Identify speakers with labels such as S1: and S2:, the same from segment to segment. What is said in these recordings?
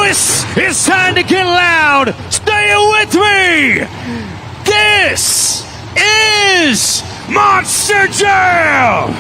S1: Louis, it's time to get loud. Stay with me. This is Monster Jam.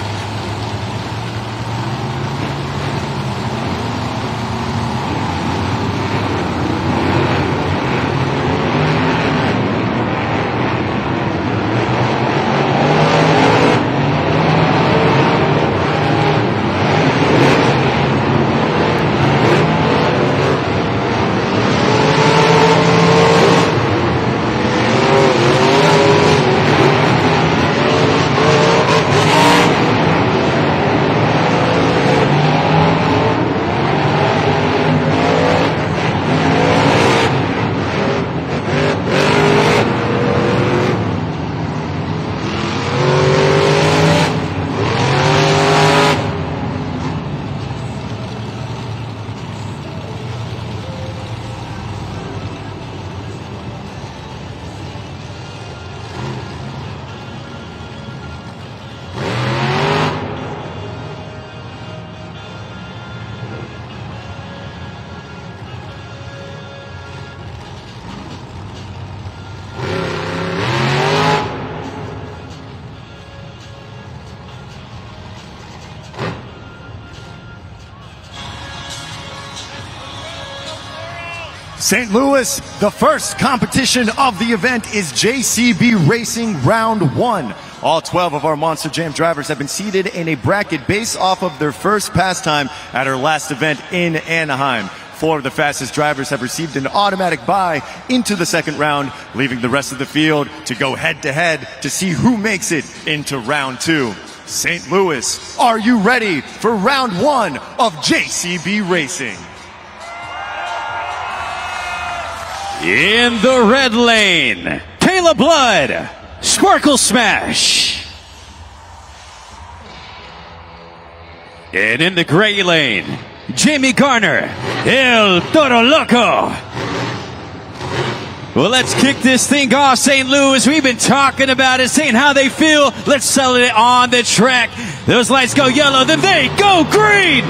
S2: St. Louis, the first competition of the event is JCB Racing Round 1. All 12 of our Monster Jam drivers have been seated in a bracket based off of their first pastime at our last event in Anaheim. 4 of the fastest drivers have received an automatic bye into the second round, leaving the rest of the field to go head-to-head to see who makes it into Round 2. St. Louis, are you ready for Round 1 of JCB Racing?
S1: In the red lane, Kayla Blood, Sparkle Smash. And in the gray lane, Jamie Garner, El Toro Loco. Well, let's kick this thing off, St. Louis. We've been talking about it, saying how they feel. Let's settle it on the track. Those lights go yellow, then they go green.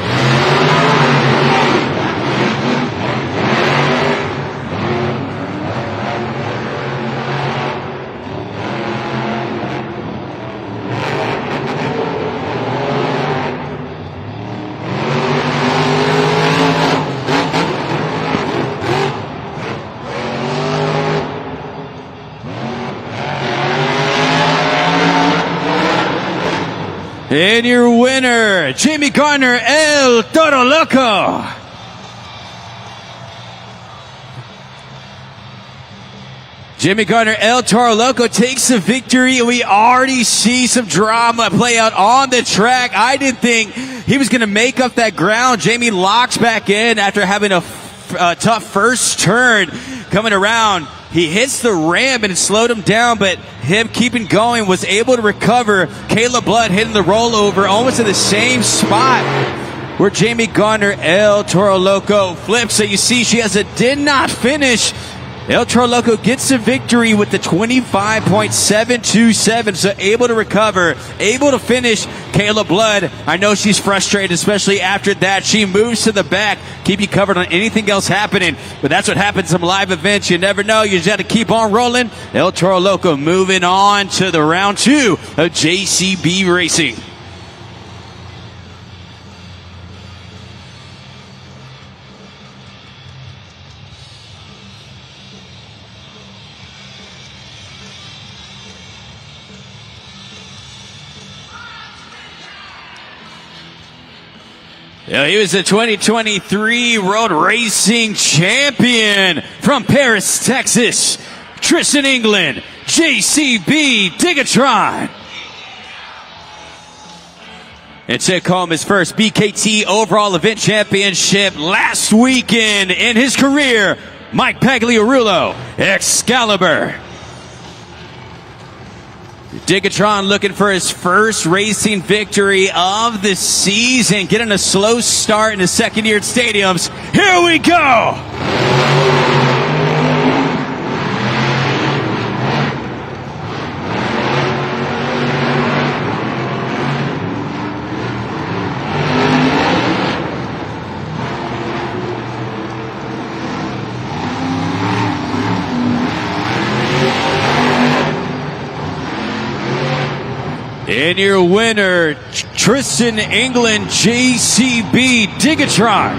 S1: And your winner, Jamie Garner, El Toro Loco. Jamie Garner, El Toro Loco takes the victory. We already see some drama play out on the track. I didn't think he was going to make up that ground. Jamie locks back in after having a tough first turn coming around. He hits the ramp and it slowed him down, but him keeping going was able to recover. Kayla Blood hitting the rollover almost in the same spot where Jamie Garner, El Toro Loco flips. So you see she did not finish. El Toro Loco gets the victory with the 25.727, so able to recover, able to finish. Kayla Blood, I know she's frustrated, especially after that. She moves to the back, keep you covered on anything else happening, but that's what happens in live events. You never know. You just have to keep on rolling. El Toro Loco moving on to the round 2 of JCB Racing. He was the 2023 World Racing Champion from Paris, Texas. Tristan England, JCB Digatron. And took home his first BKT overall event championship last weekend in his career. Mike Pagliarulo, Excalibur. Digatron looking for his first racing victory of the season, getting a slow start in his second year at stadiums. Here we go! And your winner, Tristan England JCB Digatron.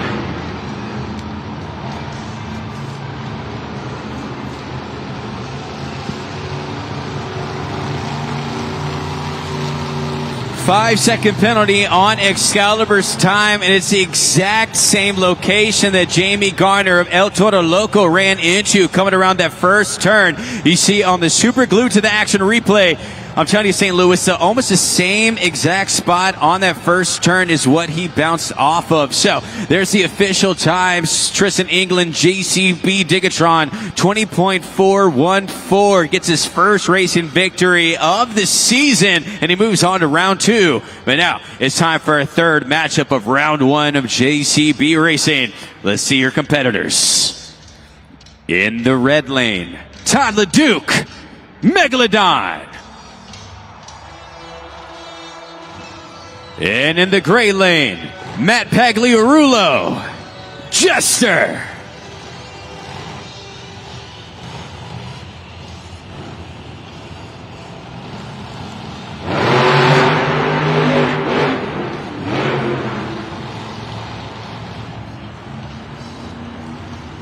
S1: Five-second penalty on Excalibur's time, and it's the exact same location that Jamie Garner of El Toro Loco ran into coming around that first turn. You see on the super glued to the action replay, I'm telling you, St. Louis, almost the same exact spot on that first turn is what he bounced off of. So there's the official times. Tristan England, JCB Digatron, 20.414, gets his first racing victory of the season, and he moves on to round two. But now it's time for a third matchup of round one of JCB Racing. Let's see your competitors. In the red lane, Todd LeDuc, Megalodon. And in the gray lane, Matt Pagliarulo, Jester.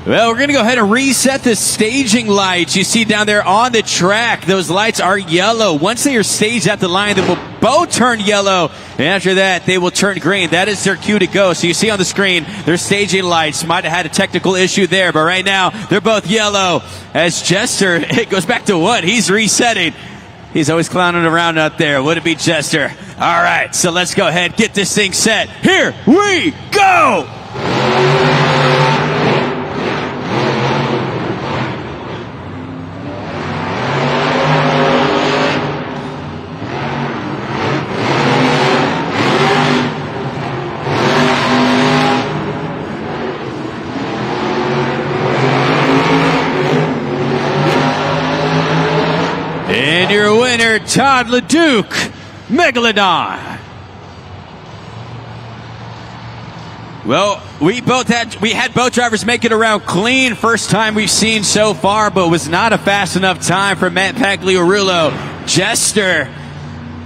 S1: Well, we're going to go ahead and reset the staging lights. You see down there on the track, those lights are yellow. Once they are staged at the line, they will both turn yellow. And after that, they will turn green. That is their cue to go. So you see on the screen, their staging lights might have had a technical issue there. But right now, they're both yellow. As Jester, it goes back to what? He's resetting. He's always clowning around out there. Would it be Jester? All right, so let's go ahead, get this thing set. Here we go! And your winner, Todd LeDuc, Megalodon. Well, we had both drivers make it around clean. First time we've seen so far, but was not a fast enough time for Matt Pagliarulo. Jester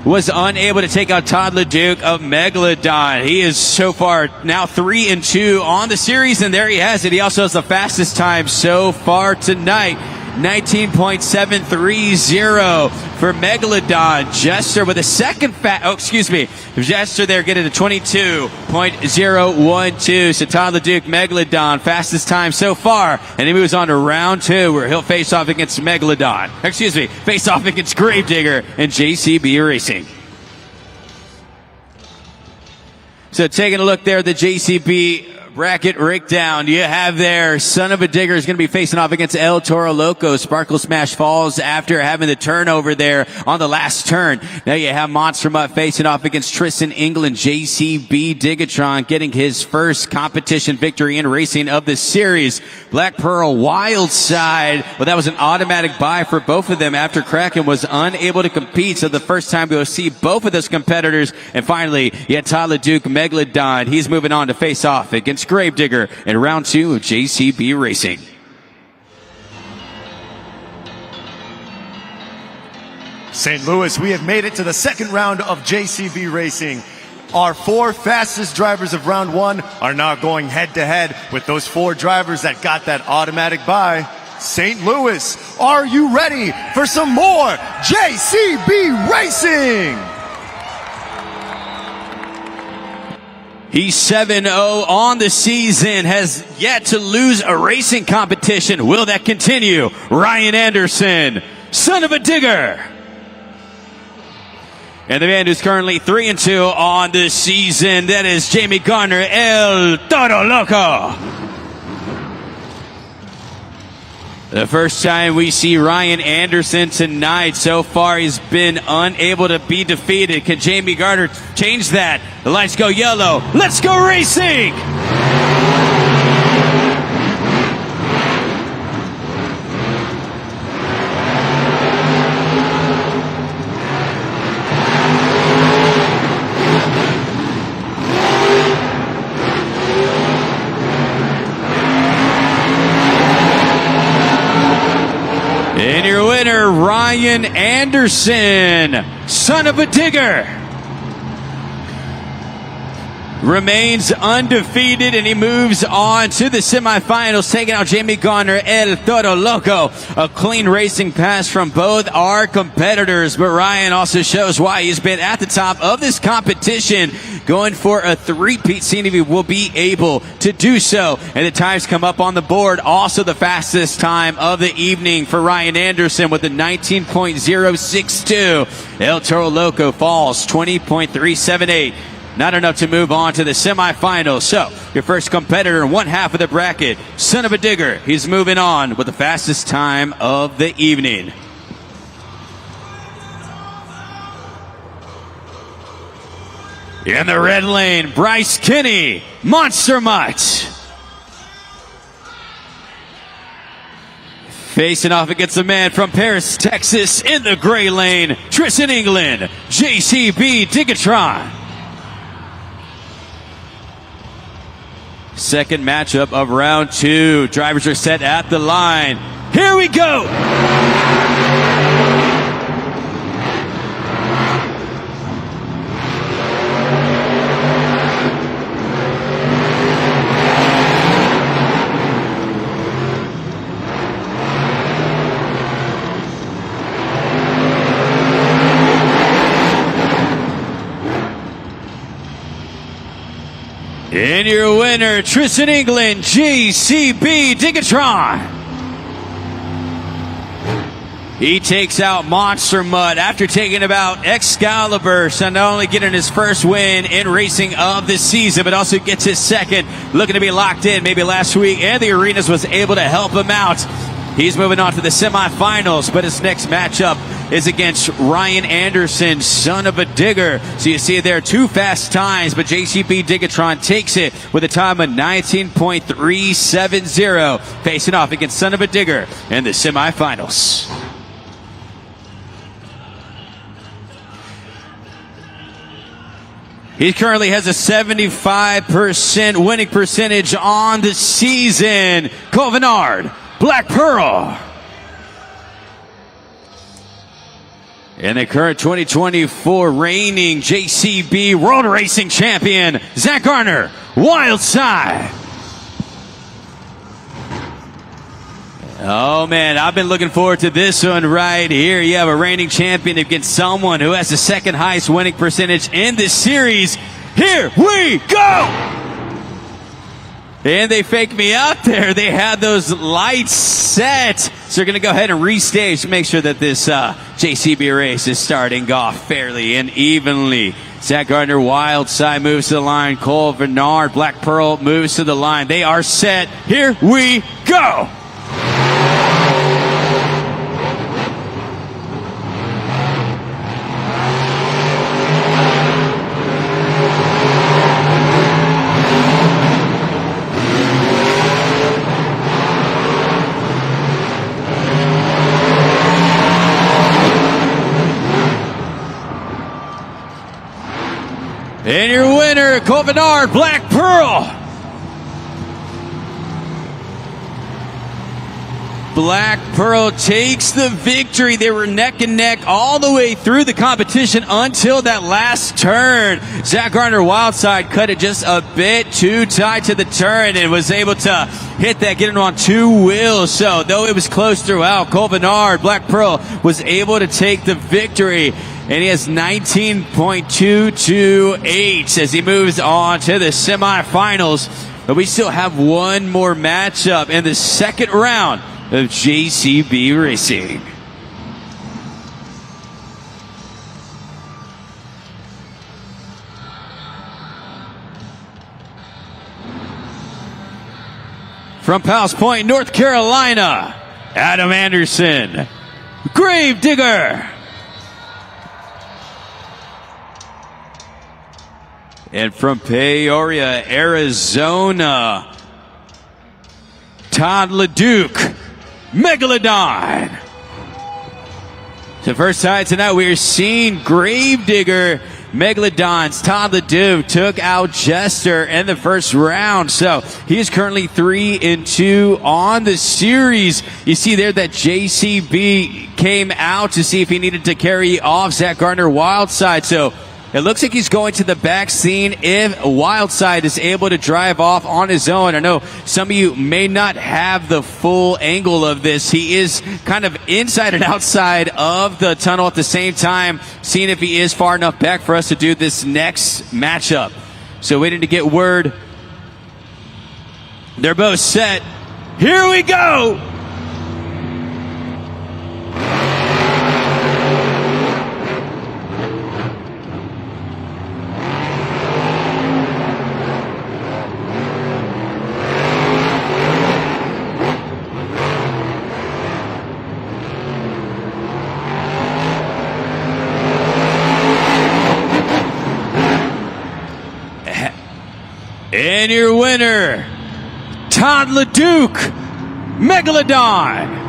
S1: was unable to take out Todd LeDuc of Megalodon. He is so far now 3-2 on the series, and there he has it. He also has the fastest time so far tonight. 19.730 for Megalodon. Jester with a second Jester there getting to 22.012. So Todd LeDuc, Megalodon, fastest time so far. And he moves on to round two where he'll face off against face off against Gravedigger and JCB Racing. So taking a look there at the JCB bracket breakdown, you have there Son of a Digger is going to be facing off against El Toro Loco. Sparkle Smash falls after having the turnover there on the last turn. Now you have Monster Mutt facing off against Tristan England. JCB Digatron getting his first competition victory in racing of the series. Black Pearl Wild Side, well, that was an automatic buy for both of them after Kraken was unable to compete. So the first time we'll see both of those competitors. And finally, you had Todd LeDuc, Megalodon. He's moving on to face off against Gravedigger in round two of JCB Racing.
S2: St. Louis, we have made it to the second round of JCB Racing. Our four fastest drivers of round one are now going head to head with those four drivers that got that automatic bye. St. Louis, are you ready for some more JCB Racing?
S1: He's 7-0 on the season, has yet to lose a racing competition. Will that continue? Ryan Anderson, Son of a Digger. And the man who's currently 3-2 on the season, that is Jamie Garner, El Toro Loco. The first time we see Ryan Anderson tonight. So far, he's been unable to be defeated. Can Jamie Garner change that? The lights go yellow. Let's go racing! And your winner, Ryan Ryan Anderson, son of a digger, remains undefeated, and he moves on to the semifinals, taking out Jamie Garner, El Toro Loco. A clean racing pass from both our competitors, but Ryan also shows why he's been at the top of this competition, going for a three-peat, seeing if he will be able to do so. And the times come up on the board. Also the fastest time of the evening for Ryan Anderson with a 19.062. El Toro Loco falls 20.378. Not enough to move on to the semifinals. So, your first competitor in one half of the bracket, son of a digger, he's moving on with the fastest time of the evening. In the red lane, Bryce Kinney, Monster Mutt. Facing off against a man from Paris, Texas, in the gray lane, Tristan England, JCB Digatron. Second matchup of round two. Drivers are set at the line. Here we go! And your winner, Tristan England, JCB Digatron. He takes out Monster Mutt after taking about Excalibur, so not only getting his first win in racing of the season, but also gets his second, looking to be locked in maybe last week, and the Arenas was able to help him out. He's moving on to the semifinals, but his next matchup is against Ryan Anderson, son of a digger. So you see there, two fast times, but JCB Digatron takes it with a time of 19.370, facing off against son of a digger in the semifinals. He currently has a 75% winning percentage on the season. Cole Vennard, Black Pearl. And the current 2024 reigning JCB World Racing Champion, Zach Garner, Wild Side. Oh man, I've been looking forward to this one right here. You have a reigning champion against someone who has the second highest winning percentage in this series. Here we go! And they faked me out there. They had those lights set. So they're going to go ahead and restage to make sure that this JCB race is starting off fairly and evenly. Zach Gardner, Wild Side moves to the line. Cole Vennard, Black Pearl moves to the line. They are set. Here we go. And your winner, Cole Vennard, Black Pearl. Black Pearl takes the victory. They were neck and neck all the way through the competition until that last turn. Zach Gardner, Wild Side, cut it just a bit too tight to the turn and was able to hit that, getting on two wheels. So though it was close throughout, Cole Vennard, Black Pearl, was able to take the victory. And he has 19.228 as he moves on to the semifinals. But we still have one more matchup in the second round of JCB Racing. From Powell's Point, North Carolina, Adam Anderson, Grave Digger. And from Peoria, Arizona, Todd LeDuc, Megalodon. The first time tonight we are seeing Gravedigger Megalodon's Todd LeDuc took out Jester in the first round. So he is currently 3-2 on the series. You see there that JCB came out to see if he needed to carry off Zach Gardner Wildside. So it looks like he's going to the back scene if Wildside is able to drive off on his own. I know some of you may not have the full angle of this. He is kind of inside and outside of the tunnel at the same time, seeing if he is far enough back for us to do this next matchup. So waiting to get word. They're both set. Here we go! And your winner, Todd LeDuc, Megalodon.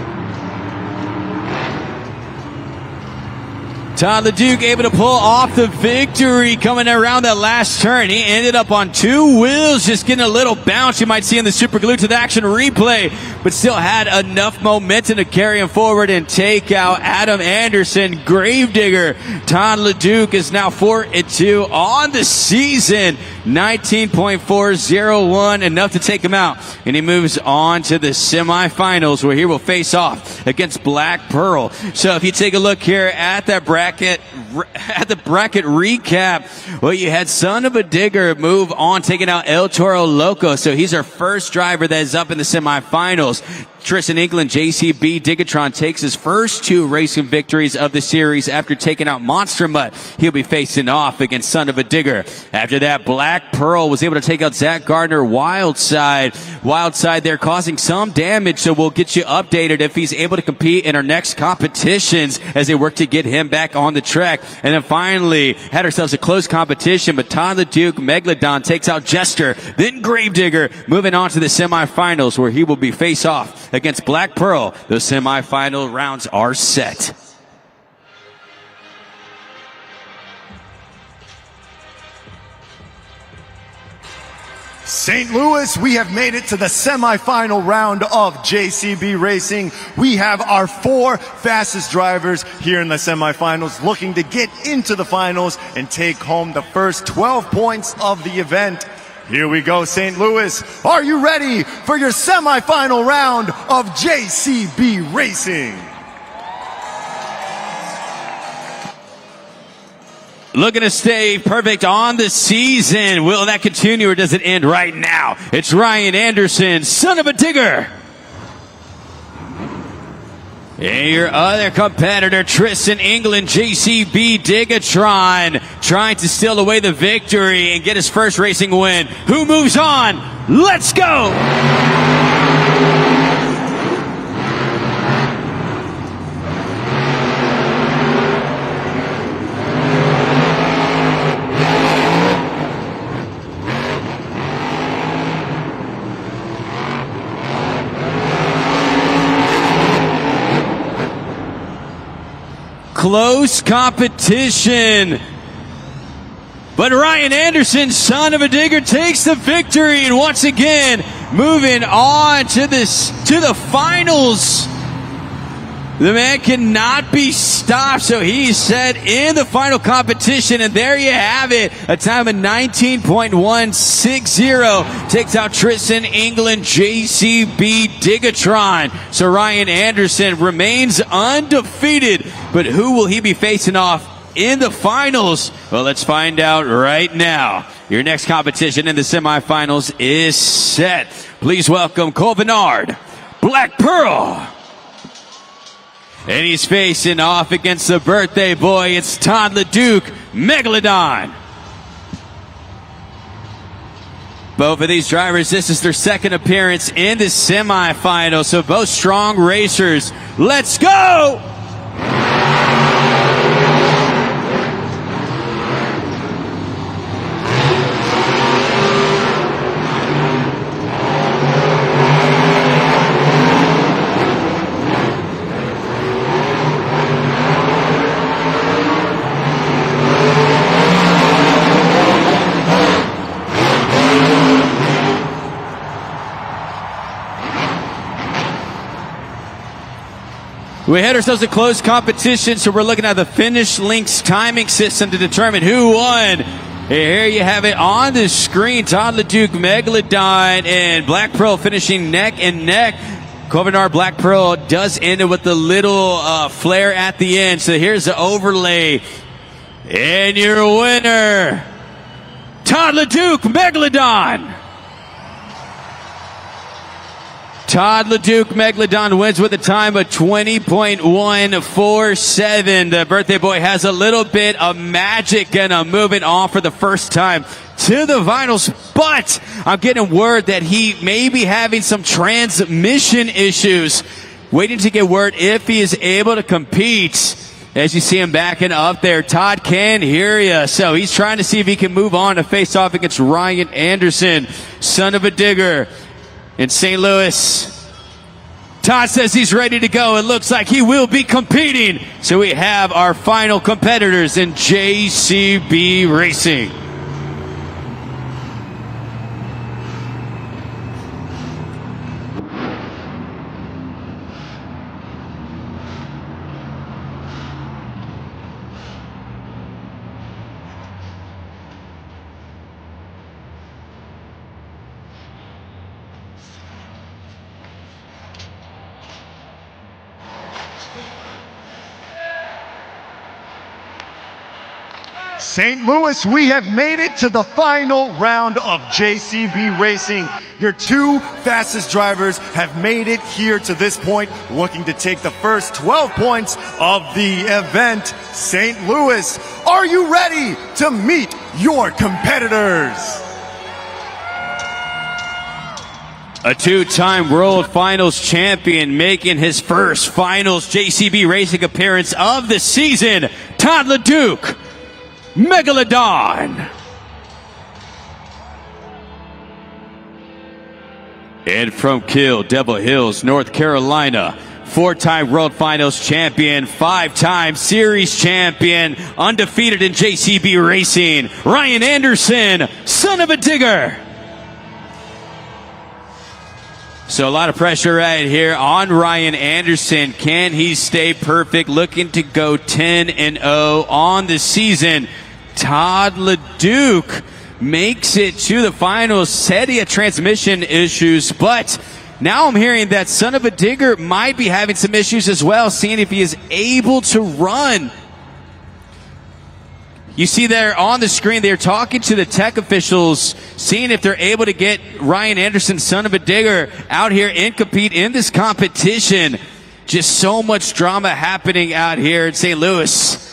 S1: Todd LeDuc able to pull off the victory coming around that last turn. He ended up on two wheels, just getting a little bounce you might see in the Super Glue to the Action replay, but still had enough momentum to carry him forward and take out Adam Anderson, Gravedigger. Todd LeDuc is now 4-2 on the season. 19.401, enough to take him out. And he moves on to the semifinals where he will face off against Black Pearl. So if you take a look here at that bracket recap, well, you had Son of a Digger move on, taking out El Toro Loco. So he's our first driver that is up in the semifinals. Tristan England, JCB Digatron, takes his first two racing victories of the series after taking out Monster Mutt. He'll be facing off against Son of a Digger. After that, Black Pearl was able to take out Zach Gardner Wildside. Wildside there causing some damage, so we'll get you updated if he's able to compete in our next competitions as they work to get him back on the track. And then finally, had ourselves a close competition, but Todd LeDuc, Megalodon takes out Jester, then Gravedigger, moving on to the semifinals where he will be face off against Black Pearl. The semifinal rounds are set.
S2: St. Louis, we have made it to the semifinal round of JCB Racing. We have our four fastest drivers here in the semifinals looking to get into the finals and take home the first 12 points of the event. Here we go, St. Louis. Are you ready for your semifinal round of JCB Racing?
S1: Looking to stay perfect on the season. Will that continue or does it end right now? It's Ryan Anderson, Son of a Digger. And your other competitor, Tristan England, JCB Digatron, trying to steal away the victory and get his first racing win. Who moves on? Let's go! Close competition. But Ryan Anderson, Son of a Digger, takes the victory, and once again, moving on to the finals. The man cannot be stopped, so he's set in the final competition, and there you have it. A time of 19.160 takes out Tristan England, JCB Digatron. So Ryan Anderson remains undefeated, but who will he be facing off in the finals? Well, let's find out right now. Your next competition in the semifinals is set. Please welcome Cole Bernard, Black Pearl. And he's facing off against the birthday boy. It's Todd LeDuc, Megalodon. Both of these drivers, this is their second appearance in the semifinals. So both strong racers. Let's go! We had ourselves a close competition, so we're looking at the finish links timing system to determine who won. Here you have it on the screen. Todd LeDuc, Megalodon, and Black Pearl finishing neck and neck. Kovenar Black Pearl does end it with a little flare at the end. So here's the overlay. And your winner, Todd LeDuc, Megalodon. Todd LeDuc, Megalodon wins with a time of 20.147. The birthday boy has a little bit of magic and moving on for the first time to the finals, but I'm getting word that he may be having some transmission issues. Waiting to get word if he is able to compete. As you see him backing up there, Todd can hear you. So he's trying to see if he can move on to face off against Ryan Anderson, son of a digger, in St. Louis. Todd says he's ready to go. It looks like he will be competing. So we have our final competitors in JCB Racing.
S2: St. Louis, we have made it to the final round of JCB Racing. Your two fastest drivers have made it here to this point, looking to take the first 12 points of the event. St. Louis, are you ready to meet your competitors?
S1: A two-time World Finals champion making his first Finals JCB Racing appearance of the season, Todd LeDuc, Megalodon. And from Kill, Devil Hills, North Carolina, four-time World Finals champion, five-time Series champion, undefeated in JCB Racing, Ryan Anderson, son of a digger. So a lot of pressure right here on Ryan Anderson. Can he stay perfect? Looking to go 10-0 on the season. Todd LeDuc makes it to the finals. Said he had transmission issues, but now I'm hearing that son of a digger might be having some issues as well, seeing if he is able to run. You see there on the screen, they're talking to the tech officials, seeing if they're able to get Ryan Anderson, son of a digger, out here and compete in this competition. Just so much drama happening out here in St. Louis.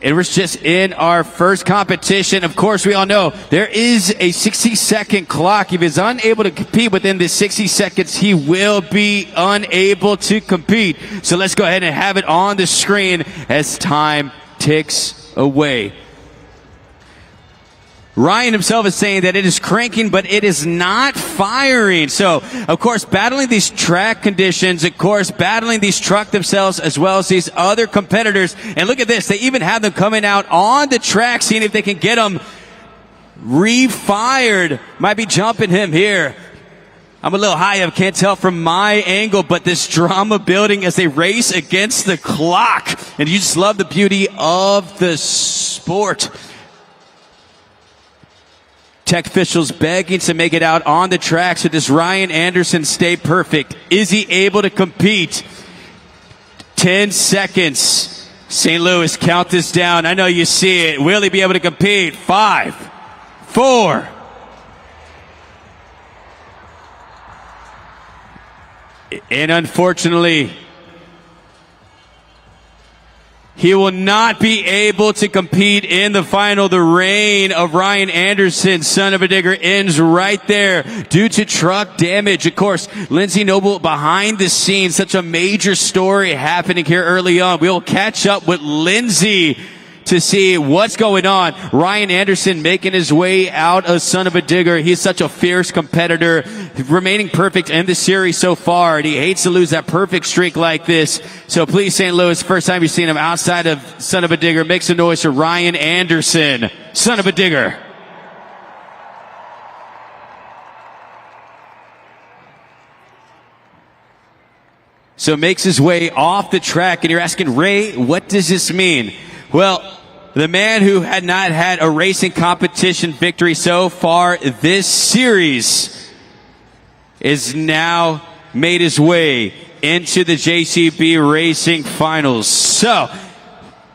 S1: And we're just in our first competition. Of course, we all know there is a 60-second clock. If he's unable to compete within the 60 seconds, he will be unable to compete. So let's go ahead and have it on the screen as time ticks away. Ryan himself is saying that it is cranking, but it is not firing. So, of course, battling these track conditions, of course, battling these truck themselves as well as these other competitors. And look at this. They even have them coming out on the track, seeing if they can get them refired. Might be jumping him here. I'm a little high up, can't tell from my angle, but this drama building as they race against the clock. And you just love the beauty of the sport. Tech officials begging to make it out on the track. So does Ryan Anderson stay perfect? Is he able to compete? 10 seconds. St. Louis, count this down. I know you see it. Will he be able to compete? 5, 4. And unfortunately, he will not be able to compete in the final. The reign of Ryan Anderson, son of a digger, ends right there due to truck damage. Of course, Lindsay Noble behind the scenes, such a major story happening here early on. We'll catch up with Lindsay to see what's going on. Ryan Anderson making his way out of son of a digger. He's such a fierce competitor, remaining perfect in the series so far, and he hates to lose that perfect streak like this. So please, St. Louis, first time you've seen him outside of son of a digger, make some noise for Ryan Anderson, son of a digger. So makes his way off the track, and you're asking, Ray, what does this mean? Well, the man who had not had a racing competition victory so far this series is now made his way into the JCB Racing Finals. So,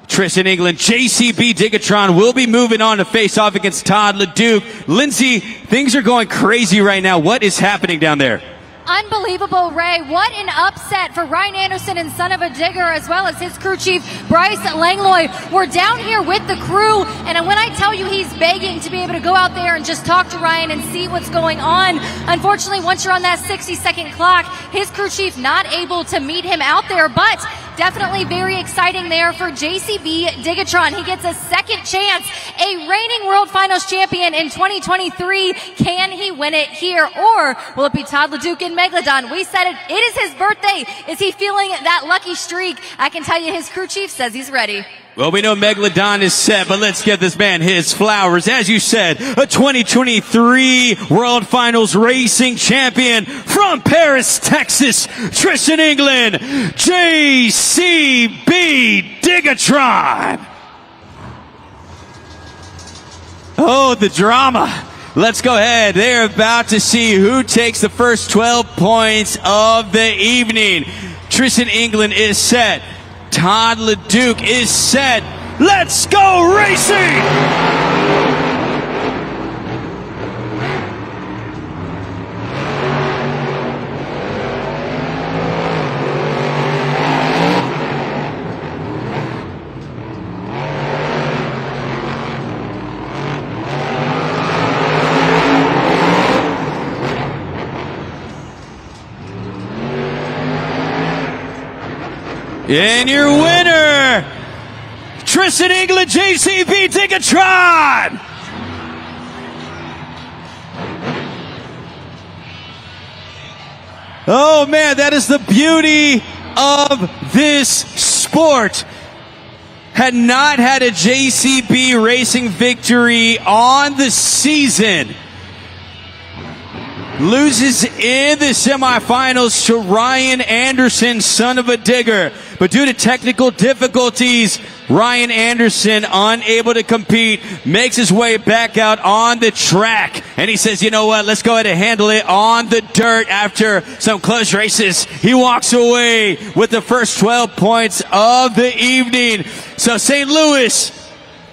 S1: Tristan England, JCB Digatron will be moving on to face off against Todd LeDuc. Lindsay, things are going crazy right now. What is happening down there?
S3: Unbelievable, Ray. What an upset for Ryan Anderson and Son of a Digger, as well as his crew chief, Bryce Langlois. We're down here with the crew, and when I tell you he's begging to be able to go out there and just talk to Ryan and see what's going on, unfortunately, once you're on that 60-second clock, his crew chief not able to meet him out there, but definitely very exciting there for JCB Digatron. He gets a second chance, a reigning World Finals champion in 2023. Can he win it here, or will it be Todd LeDuc and Megalodon? We said it. It is his birthday. Is he feeling that lucky streak? I can tell you his crew chief says he's ready.
S1: Well, we know Megalodon is set, but let's give this man his flowers. As you said, a 2023 World Finals racing champion from Paris, Texas, Tristan England, JCB Digatron. Oh, the drama. Let's go ahead. They're about to see who takes the first 12 points of the evening. Tristan England is set. Todd LeDuc is set. Let's go racing! And your winner, Tristan England, JCB Digatron. Oh man, that is the beauty of this sport. Had not had a JCB racing victory on the season. Loses in the semifinals to Ryan Anderson, Son of a Digger. But due to technical difficulties, Ryan Anderson, unable to compete, makes his way back out on the track. And he says, you know what, let's go ahead and handle it on the dirt after some close races. He walks away with the first 12 points of the evening. So St. Louis,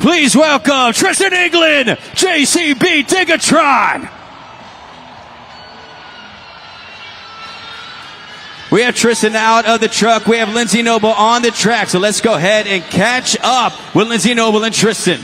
S1: please welcome Tristan England, JCB Digatron. We have Tristan out of the truck. We have Lindsay Noble on the track. So let's go ahead and catch up with Lindsay Noble and Tristan.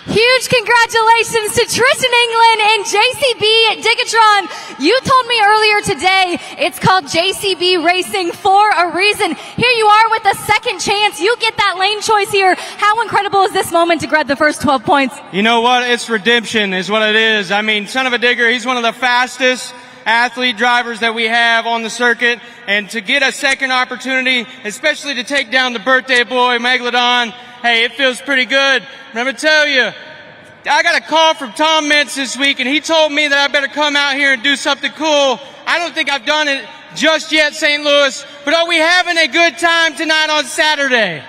S3: Huge congratulations to Tristan England and JCB Digatron. You told me earlier today it's called JCB Racing for a reason. Here you are with a second chance. You get that lane choice here. How incredible is this moment to grab the first 12 points?
S4: You know what? It's redemption is what it is. I mean, Son of a Digger, he's one of the fastest athlete drivers that we have on the circuit, and to get a second opportunity, especially to take down the birthday boy, Megalodon, hey, it feels pretty good. Let me tell you, I got a call from Tom Mintz this week, and he told me that I better come out here and do something cool. I don't think I've done it just yet, St. Louis, but are we having a good time tonight on Saturday?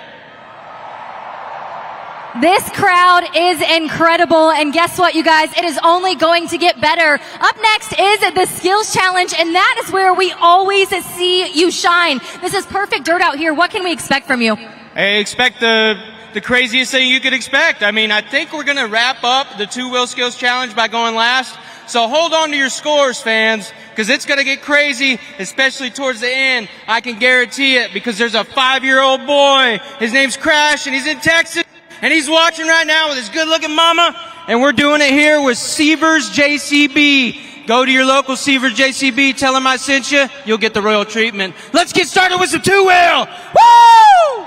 S3: This crowd is incredible, and guess what, you guys? It is only going to get better. Up next is the Skills Challenge, and that is where we always see you shine. This is perfect dirt out here. What can we expect from you?
S4: I expect the craziest thing you could expect. I mean, I think we're going to wrap up the two-wheel skills challenge by going last. So hold on to your scores, fans, because it's going to get crazy, especially towards the end. I can guarantee it, because there's a 5-year-old boy. His name's Crash, and he's in Texas, and he's watching right now with his good-looking mama. And we're doing it here with Seavers JCB. Go to your local Seavers JCB, tell him I sent you. You'll get the royal treatment. Let's get started with some two-wheel. Woo!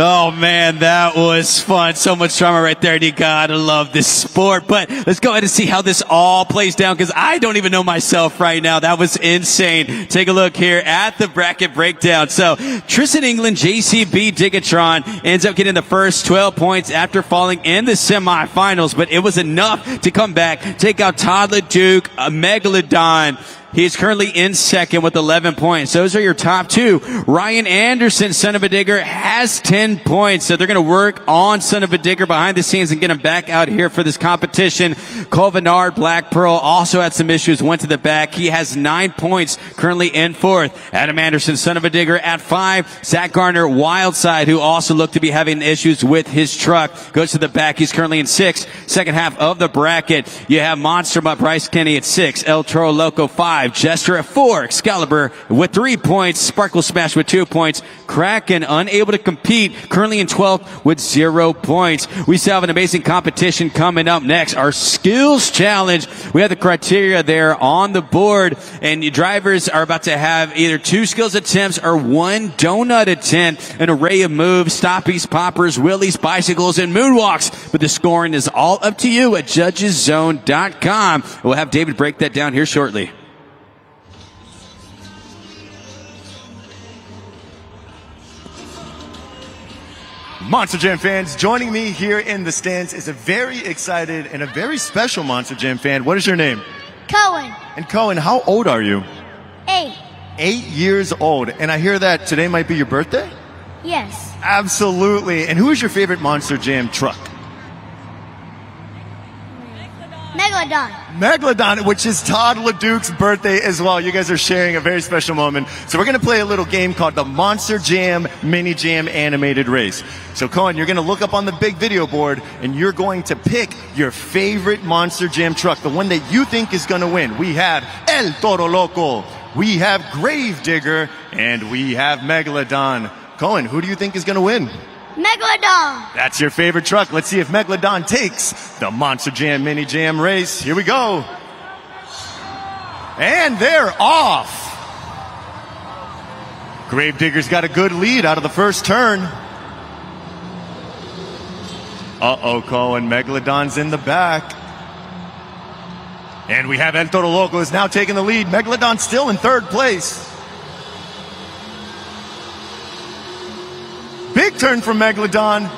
S1: Oh man, that was fun. So much drama right there. And you gotta love this sport. But let's go ahead and see how this all plays down, because I don't even know myself right now. That was insane. Take a look here at the bracket breakdown. So Tristan England, JCB Digatron ends up getting the first 12 points after falling in the semifinals, but it was enough to come back, take out Todd LeDuc, a Megalodon. He's currently in second with 11 points. Those are your top two. Ryan Anderson, Son of a Digger, has 10 points. So they're going to work on Son of a Digger behind the scenes and get him back out here for this competition. Cole Vennard, Black Pearl, also had some issues, went to the back. He has 9 points, currently in fourth. Adam Anderson, Son of a Digger, at 5. Zach Garner, Wildside, who also looked to be having issues with his truck, goes to the back. He's currently in 6th. Second half of the bracket, you have Monster Mutt Bryce Kenny at 6. El Toro Loco 5. Jester at 4. Excalibur with 3 points. Sparkle Smash with 2 points. Kraken unable to compete, currently in 12th with 0 points. We still have an amazing competition coming up next. Our skills challenge. We have the criteria there on the board, and your drivers are about to have either 2 skills attempts or 1 donut attempt. An array of moves, stoppies, poppers, wheelies, bicycles, and moonwalks. But the scoring is all up to you at judgeszone.com. We'll have David break that down here shortly.
S2: Monster Jam fans, joining me here in the stands is a very excited and a very special Monster Jam fan. What is your name?
S5: Cohen.
S2: And Cohen, how old are you?
S5: 8.
S2: 8 years old. And I hear that today might be your birthday?
S5: Yes.
S2: Absolutely. And who is your favorite Monster Jam truck?
S5: Megalodon.
S2: Megalodon, which is Todd LeDuc's birthday as well. You guys are sharing a very special moment. So we're going to play a little game called the Monster Jam Mini Jam Animated Race. So Cohen, you're going to look up on the big video board and you're going to pick your favorite Monster Jam truck, the one that you think is going to win. We have El Toro Loco, we have Gravedigger, and we have Megalodon. Cohen, who do you think is going to win?
S5: Megalodon.
S2: That's your favorite truck. Let's see if Megalodon takes the Monster Jam Mini Jam race. Here we go. And they're off. Gravedigger's got a good lead out of the first turn. Uh-oh, Cohen. Megalodon's in the back. And we have El Toro Loco is now taking the lead. Megalodon still in third place. Big turn from Megalodon.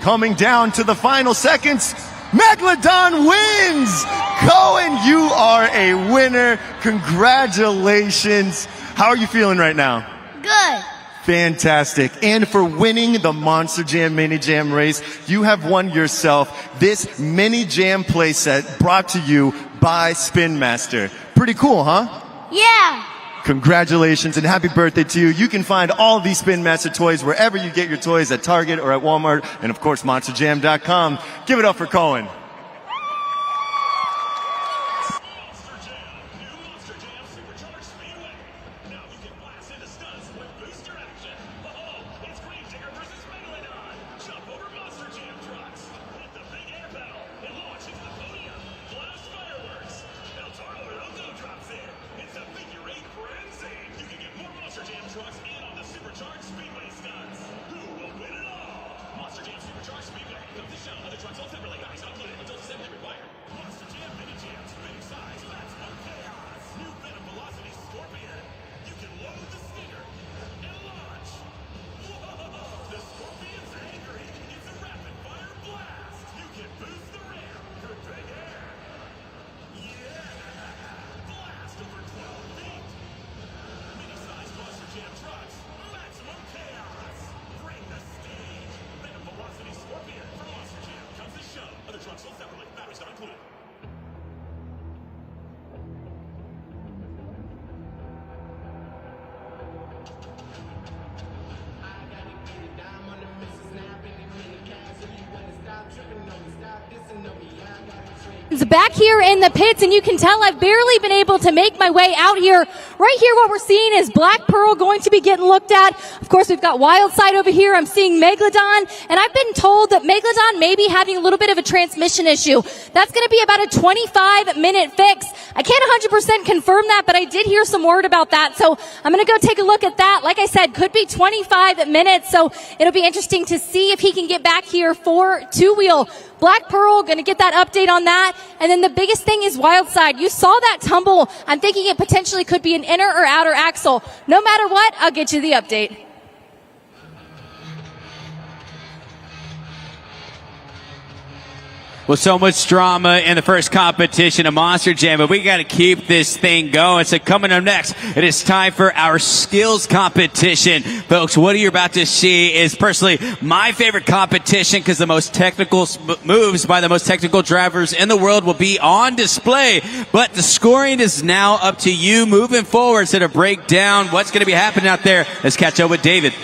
S2: Coming down to the final seconds. Megalodon wins! Cohen, you are a winner. Congratulations. How are you feeling right now?
S5: Good.
S2: Fantastic. And for winning the Monster Jam Mini Jam race, you have won yourself this Mini Jam playset brought to you by Spin Master. Pretty cool, huh?
S5: Yeah.
S2: Congratulations and happy birthday to you. You can find all of these Spin Master toys wherever you get your toys, at Target or at Walmart, and of course MonsterJam.com. Give it up for Cohen.
S3: is back here in the pits, and you can tell I've barely been able to make my way out here. Right here, what we're seeing is Black Pearl going to be getting looked at. Of course, we've got Wildside over here. I'm seeing Megalodon, and I've been told that Megalodon may be having a little bit of a transmission issue. That's going to be about a 25-minute fix. I can't 100% confirm that, but I did hear some word about that, so I'm going to go take a look at that. Like I said, could be 25 minutes, so it'll be interesting to see if he can get back here for two-wheel. Black Pearl, going to get that update on that. And then the biggest thing is Wildside. You saw that tumble. I'm thinking it potentially could be an inner or outer axle. No matter what, I'll get you the update.
S1: Well, so much drama in the first competition of Monster Jam, but we got to keep this thing going. So coming up next, it is time for our skills competition. Folks, what you're about to see is personally my favorite competition because the most technical moves by the most technical drivers in the world will be on display. But the scoring is now up to you moving forward. So to break down what's going to be happening out there, let's catch up with David.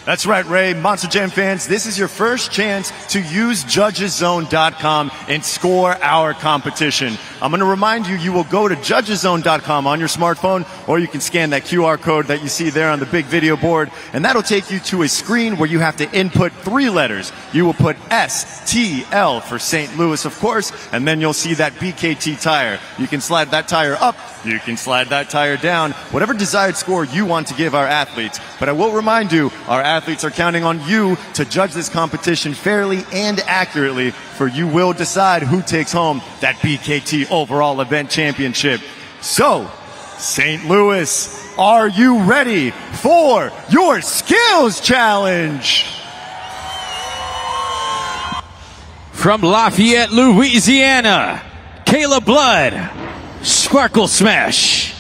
S2: That's right, Ray. Monster Jam fans, this is your first chance to use judgeszone.com and score our competition. I'm going to remind you, you will go to judgeszone.com on your smartphone, or you can scan that QR code that you see there on the big video board, and that'll take you to a screen where you have to input 3 letters. You will put STL for St. Louis, of course, and then you'll see that BKT tire. You can slide that tire up, you can slide that tire down, whatever desired score you want to give our athletes. But I will remind you, our athletes are counting on you to judge this competition fairly and accurately, for you will decide who takes home that BKT overall event championship. So, St. Louis, are you ready for your skills challenge?
S1: From Lafayette, Louisiana, Kayla Blood, Sparkle Smash.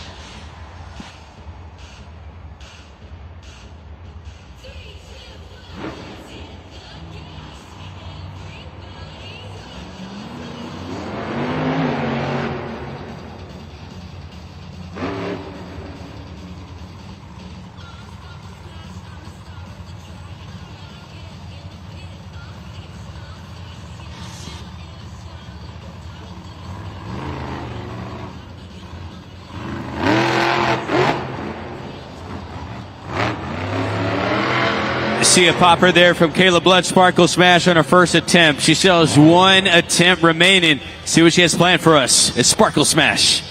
S1: See a popper there from Kayla Blood, Sparkle Smash on her first attempt. She still has 1 attempt remaining. See what she has planned for us. It's Sparkle Smash.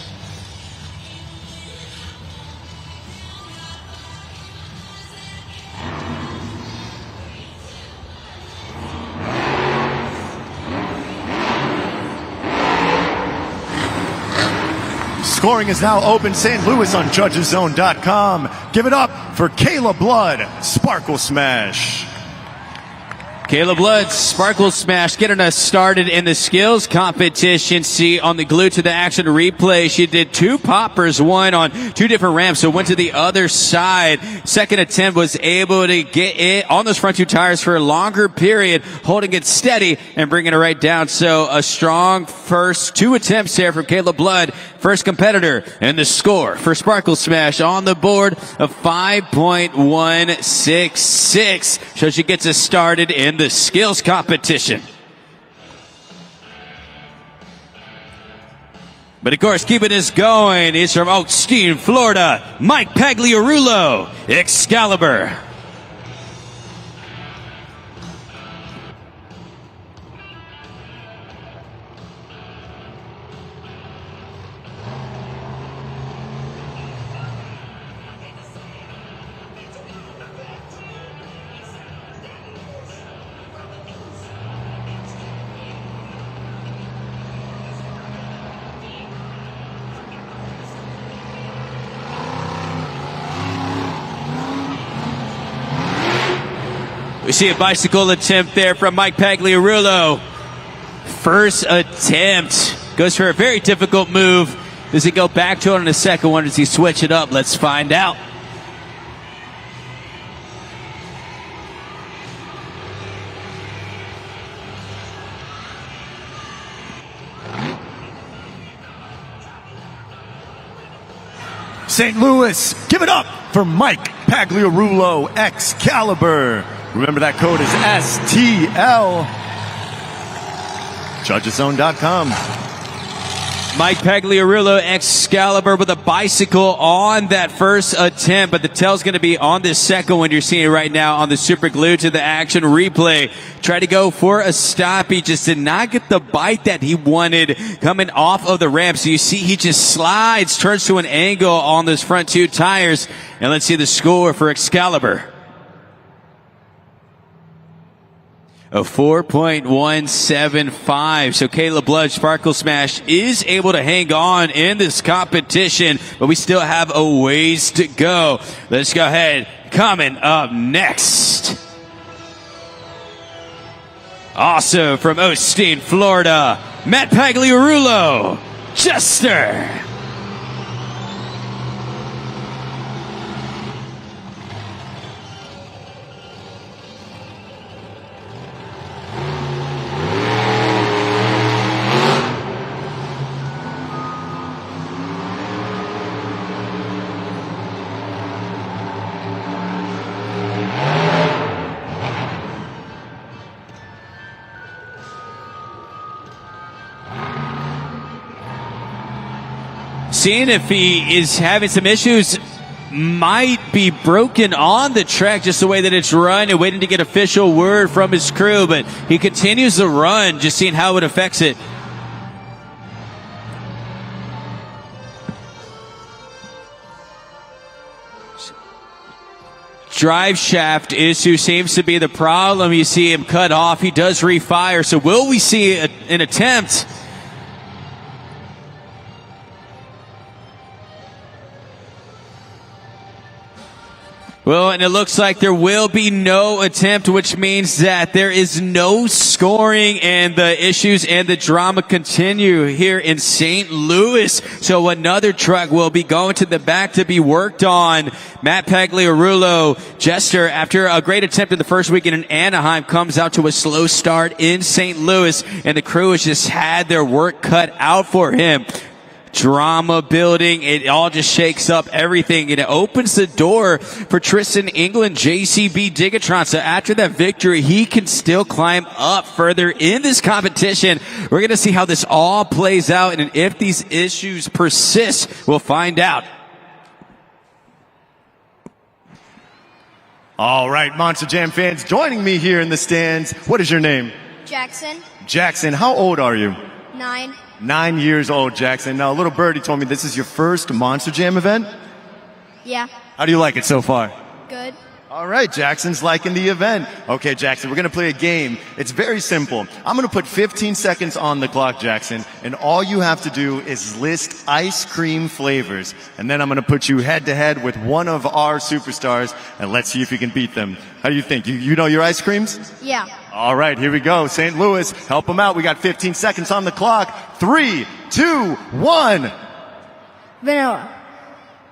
S2: Scoring is now open. St. Louis on judgeszone.com. Give it up for Kayla Blood, Sparkle Smash.
S1: Kayla Blood, Sparkle Smash, getting us started in the skills competition. See on the Glue to the Action replay, she did 2 poppers, one on 2 different ramps, so went to the other side. Second attempt was able to get it on those front 2 tires for a longer period, holding it steady and bringing it right down. So a strong first 2 attempts there from Kayla Blood, first competitor, and the score for Sparkle Smash on the board of 5.166. So she gets us started in the skills competition. But of course, keeping this going is from Oakstein, Florida, Mike Pagliarulo, Excalibur. We see a bicycle attempt there from Mike Pagliarulo. First attempt. Goes for a very difficult move. Does he go back to it on the second one? Does he switch it up? Let's find out.
S2: St. Louis, give it up for Mike Pagliarulo, Excalibur. Remember that code is STL. Judgeszone.com.
S1: Mike Pagliarulo, Excalibur with a bicycle on that first attempt, but the tail's going to be on this second one you're seeing right now on the super glue to the action replay. Tried to go for a stop. He just did not get the bite that he wanted coming off of the ramp. So you see he just slides, turns to an angle on those front two tires. And let's see the score for Excalibur. A 4.175. So Caleb Blood, Sparkle Smash, is able to hang on in this competition, but we still have a ways to go. Let's go ahead. Coming up next. Awesome from Osteen, Florida, Matt Pagliarulo, Jester. Seeing if he is having some issues, might be broken on the track just the way that it's run, and waiting to get official word from his crew, but he continues to run, just seeing how it affects it. Drive shaft issue seems to be the problem. You see him cut off. He does refire. So will we see an attempt? Well, and it looks like there will be no attempt, which means that there is no scoring, and the issues and the drama continue here in St. Louis. So another truck will be going to the back to be worked on. Matt Pagliarulo, Jester, after a great attempt in the first weekend in Anaheim, comes out to a slow start in St. Louis, and the crew has just had their work cut out for him. Drama building, it all just shakes up everything, and it opens the door for Tristan England, JCB Digatron. So after that victory, he can still climb up further in this competition. We're going to see how this all plays out, and if these issues persist, we'll find out.
S2: All right, Monster Jam fans, joining me here in the stands. What is your name?
S5: Jackson.
S2: Jackson, how old are you?
S5: 9.
S2: 9 years old, Jackson. Now, a little birdie told me this is your first Monster Jam event.
S5: Yeah.
S2: How do you like it so far?
S5: Good.
S2: All right, Jackson's liking the event. Okay, Jackson, we're going to play a game. It's very simple. I'm going to put 15 seconds on the clock, Jackson, and all you have to do is list ice cream flavors. And then I'm going to put you head-to-head with one of our superstars, and let's see if you can beat them. How do you think? You know your ice creams?
S5: Yeah.
S2: All right, here we go. St. Louis, help them out. We got 15 seconds on the clock. 3, 2, 1.
S5: Vanilla.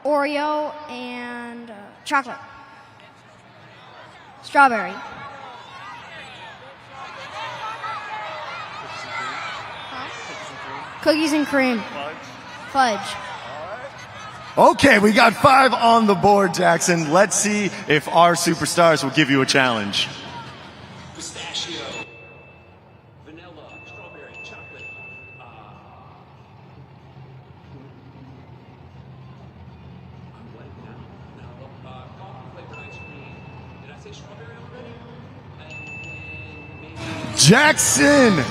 S5: Oreo and chocolate. Strawberry. Cookies and cream. Fudge.
S2: Okay, we got 5 on the board, Jackson. Let's see if our superstars will give you a challenge.
S6: Pistachio, vanilla, strawberry, chocolate, I'm blanking now. Coffee flavored ice cream. Did I say strawberry already? And maybe
S2: Jackson,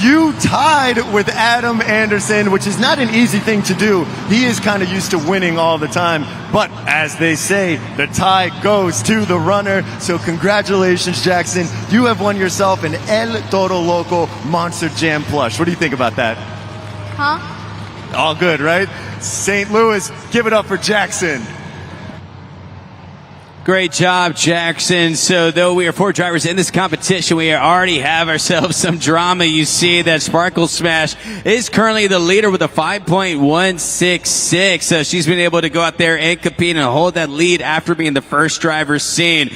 S2: you tied with Adam Anderson, which is not an easy thing to do. He is kind of used to winning all the time. But as they say, the tie goes to the runner. So congratulations, Jackson. You have won yourself an El Toro Loco Monster Jam plush. What do you think about that?
S5: Huh?
S2: All good, right? St. Louis, give it up for Jackson.
S1: Great job, Jackson. So though we are 4 drivers in this competition, we already have ourselves some drama. You see that Sparkle Smash is currently the leader with a 5.166. So she's been able to go out there and compete and hold that lead after being the first driver seen.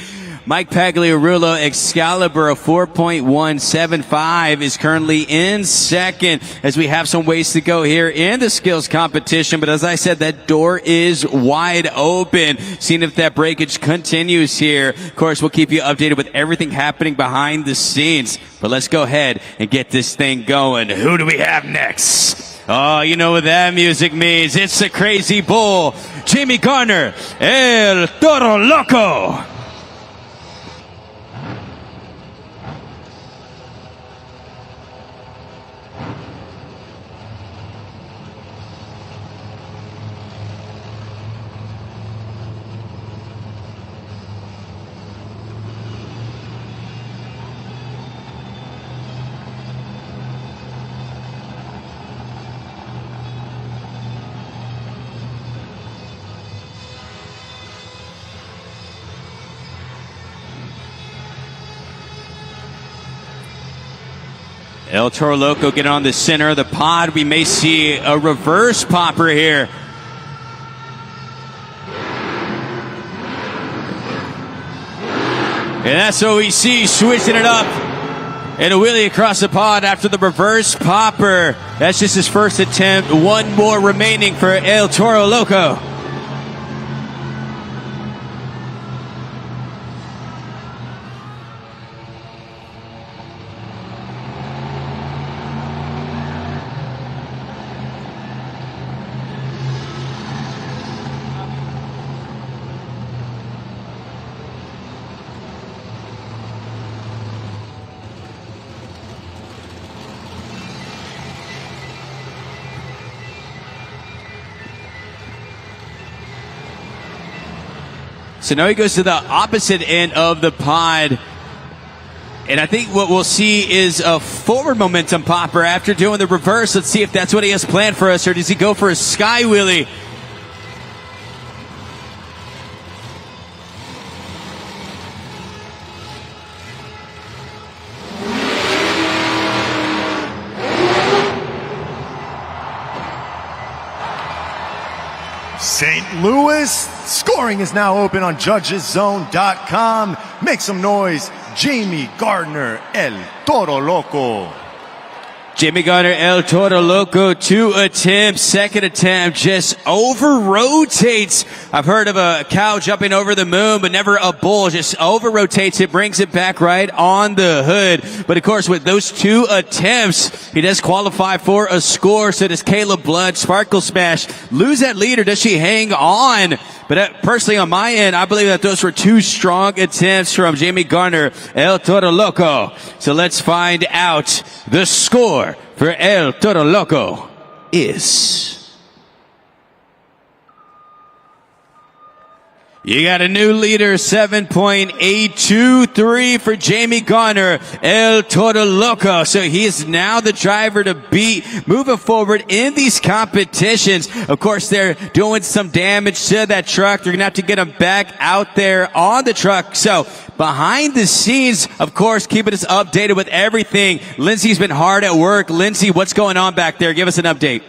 S1: Mike Pagliarulo, Excalibur, a 4.175, is currently in second as we have some ways to go here in the skills competition. But as I said, that door is wide open. Seeing if that breakage continues here. Of course, we'll keep you updated with everything happening behind the scenes. But let's go ahead and get this thing going. Who do we have next? Oh, you know what that music means. It's the crazy bull, Jamie Garner, El Toro Loco. El Toro Loco get on the center of the pod. We may see a reverse popper here. And that's what we see, switching it up. And a wheelie across the pod after the reverse popper. That's just his first attempt. One more remaining for El Toro Loco. So now he goes to the opposite end of the pod. And I think what we'll see is a forward momentum popper after doing the reverse. Let's see if that's what he has planned for us, or does he go for a sky wheelie?
S2: St. Louis, scoring is now open on judgeszone.com. Make some noise, Jamie Gardner, El Toro Loco.
S1: Jamie Garner, El Toro Loco, 2 attempts. Second attempt just over-rotates. I've heard of a cow jumping over the moon, but never a bull. Just over-rotates it, brings it back right on the hood. But of course, with those 2 attempts, he does qualify for a score. So does Caleb Blood, Sparkle Smash, lose that lead, or does she hang on? But personally, on my end, I believe that those were 2 strong attempts from Jamie Garner, El Toro Loco. So let's find out the score for El Toro Loco is... You got a new leader, 7.823 for Jamie Garner, El Toro Loco. So he is now the driver to beat moving forward in these competitions. Of course, they're doing some damage to that truck. They're going to have to get him back out there on the truck. So behind the scenes, of course, keeping us updated with everything. Lindsay's been hard at work. Lindsay, what's going on back there? Give us an update.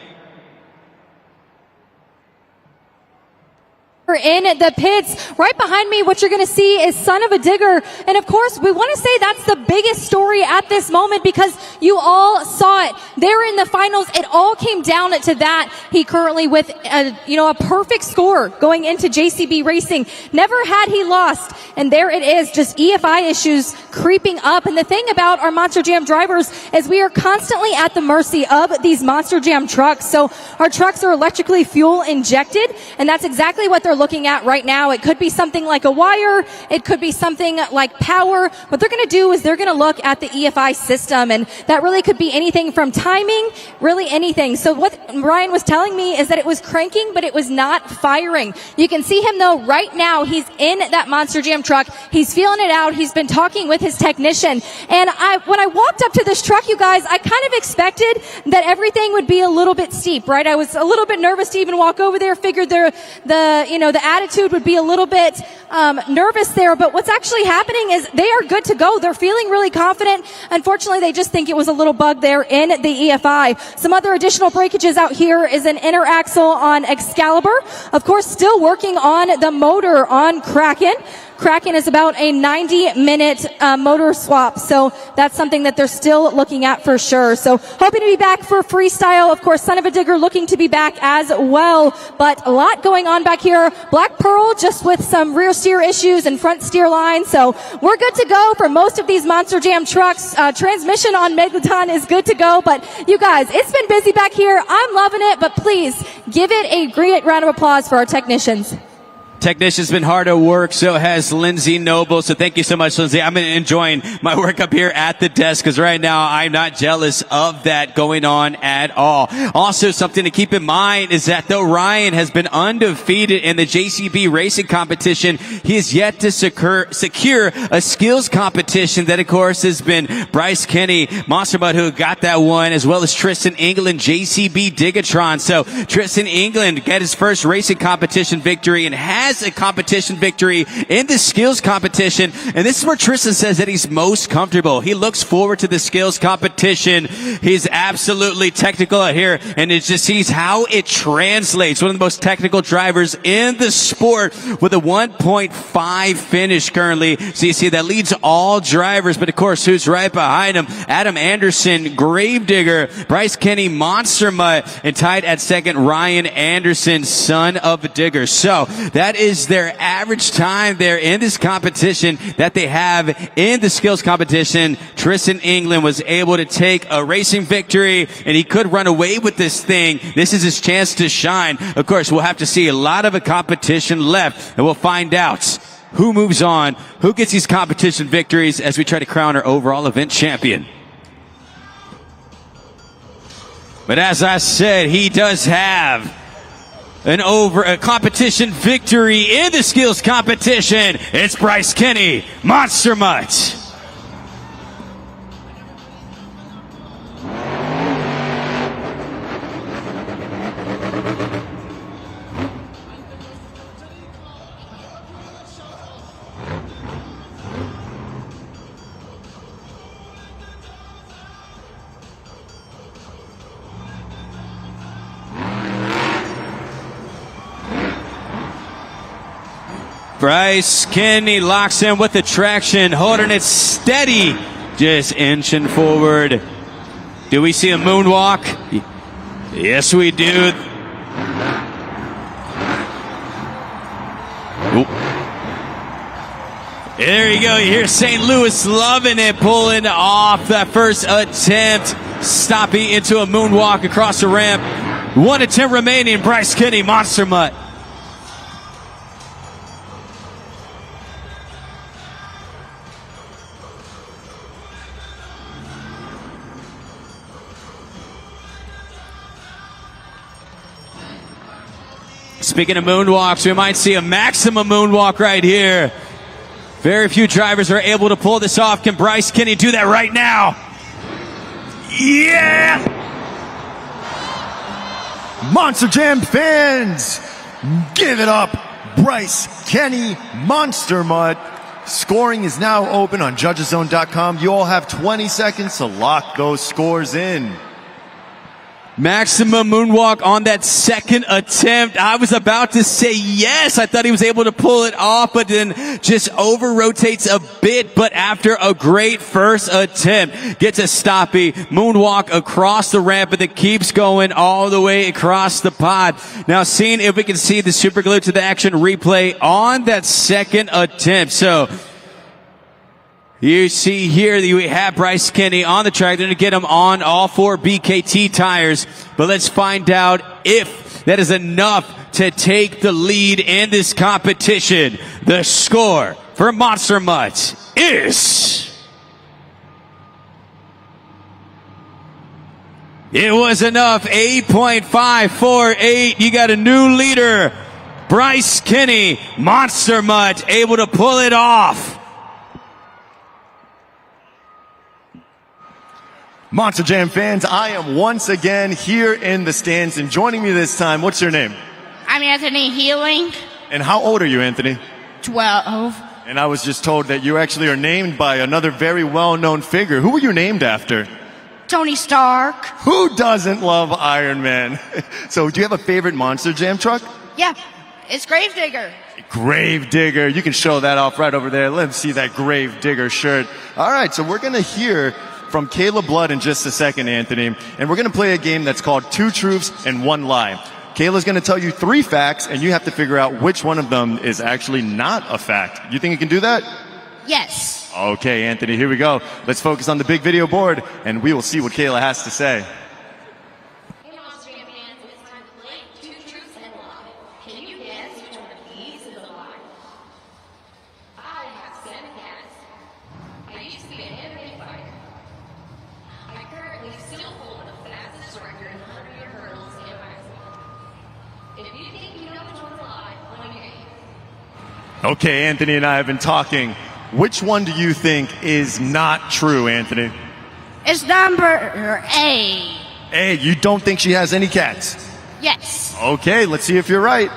S3: In the pits. Right behind me, what you're going to see is Son of a Digger. And of course, we want to say that's the biggest story at this moment because you all saw it. They're in the finals. It all came down to that. He currently with a perfect score going into JCB Racing. Never had he lost. And there it is, just EFI issues creeping up. And the thing about our Monster Jam drivers is we are constantly at the mercy of these Monster Jam trucks. So our trucks are electrically fuel injected, and that's exactly what they're looking at right now. It could be something like a wire. It could be something like power. What they're going to do is they're going to look at the EFI system, and that really could be anything from timing, really anything. So what Ryan was telling me is that it was cranking, but it was not firing. You can see him though right now. He's in that Monster Jam truck. He's feeling it out. He's been talking with his technician. And when I walked up to this truck, you guys, I kind of expected that everything would be a little bit steep, right? I was a little bit nervous to even walk over there. Figured the attitude would be a little bit nervous there, but what's actually happening is they are good to go. They're feeling really confident. Unfortunately, they just think it was a little bug there in the EFI. Some other additional breakages out here is an inner axle on Excalibur. Of course, still working on the motor on Kraken.
S7: Kraken is about a 90-minute motor swap, so that's something that they're still looking at for sure. So hoping to be back for freestyle. Of course, Son of a Digger looking to be back as well, but a lot going on back here. Black Pearl just with some rear steer issues and front steer line, so we're good to go for most of these Monster Jam trucks. Transmission on Megalodon is good to go, but you guys, it's been busy back here. I'm loving it, but please give it a great round of applause for our technicians.
S1: Technician's been hard at work, so has Lindsay Noble. So thank you so much, Lindsay. I'm enjoying my work up here at the desk because right now I'm not jealous of that going on at all. Also, something to keep in mind is that though Ryan has been undefeated in the JCB racing competition, he has yet to secure a skills competition that, of course, has been Bryce Kenny, Monster Mud, who got that one, as well as Tristan England, JCB Digatron. So Tristan England got his first racing competition victory and has a competition victory in the skills competition, and this is where Tristan says that he's most comfortable. He looks forward to the skills competition. He's absolutely technical out here, and it just sees how it translates. One of the most technical drivers in the sport with a 1.5 finish currently. So you see that leads all drivers, but of course, who's right behind him? Adam Anderson, Gravedigger, Bryce Kenny, Monster Mutt, and tied at second, Ryan Anderson, Son of a Digger. So that is their average time there in this competition that they have in the skills competition. Tristan England was able to take a racing victory, and he could run away with this thing. This is his chance to shine. Of course, we'll have to see a lot of a competition left, and we'll find out who moves on, who gets these competition victories as we try to crown our overall event champion. But as I said, he does have a competition victory in the skills competition. It's Bryce Kenny, Monster Mutt. Bryce Kenny locks in with the traction, holding it steady, just inching forward. Do we see a moonwalk? Yes, we do. Oop. There you go. You hear St. Louis loving it, pulling off that first attempt, stopping into a moonwalk across the ramp. 1 attempt remaining. Bryce Kenny, Monster Mutt. Speaking of moonwalks, we might see a maximum moonwalk right here. Very few drivers are able to pull this off. Can Bryce Kenny do that right now? Yeah!
S2: Monster Jam fans, give it up. Bryce Kenny, Monster Mutt. Scoring is now open on judgeszone.com. You all have 20 seconds to lock those scores in.
S1: Maximum moonwalk on that second attempt. I was about to say yes. I thought he was able to pull it off, but then just over rotates a bit. But after a great first attempt, gets a stoppy moonwalk across the ramp, and it keeps going all the way across the pod. Now seeing if we can see the super glue to the action replay on that second attempt. So you see here that we have Bryce Kenny on the track. They're going to get him on all 4 BKT tires. But let's find out if that is enough to take the lead in this competition. The score for Monster Mutt is... It was enough. 8.548. You got a new leader. Bryce Kenny, Monster Mutt, able to pull it off.
S2: Monster Jam fans, I am once again here in the stands, and joining me this time, what's your name?
S8: I'm Anthony Healing.
S2: And how old are you, Anthony?
S8: 12.
S2: And I was just told that you actually are named by another very well-known figure. Who were you named after?
S8: Tony Stark.
S2: Who doesn't love Iron Man? So do you have a favorite Monster Jam truck?
S8: Yeah, it's Gravedigger.
S2: Grave Digger. You can show that off right over there. Let me see that Grave Digger shirt. All right, so we're going to hear from Kayla Blood in just a second, Anthony. And we're going to play a game that's called Two Truths and One Lie. Kayla's going to tell you 3 facts, and you have to figure out which one of them is actually not a fact. You think you can do that?
S8: Yes.
S2: Okay, Anthony, here we go. Let's focus on the big video board, and we will see what Kayla has to say.
S3: Hey, Monster Jam fans, it's time to play Two Truths and a Lie. Can you guess which one of these is a lie? I have 7 cats. I used to be a MMA fighter. I currently still hold the fastest record in 100-meter hurdles in high school. If you think you know which one's a lie, let me hear you.
S2: Okay, Anthony and I have been talking. Which one do you think is not true, Anthony?
S8: It's number A.
S2: A, you don't think she has any cats?
S8: Yes.
S2: Okay, let's see if you're right.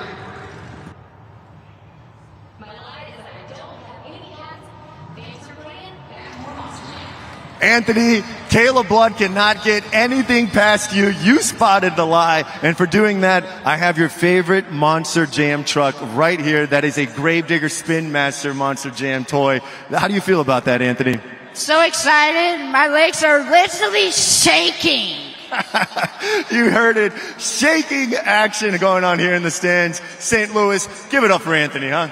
S3: My lie is that I don't have any cats. Thanks for playing Back More Monster Jam.
S2: Anthony, Kayla Blood cannot get anything past you. You spotted the lie. And for doing that, I have your favorite Monster Jam truck right here. That is a Gravedigger Spin Master Monster Jam toy. How do you feel about that, Anthony?
S8: So excited. My legs are literally shaking.
S2: You heard it. Shaking action going on here in the stands. St. Louis, give it up for Anthony, huh?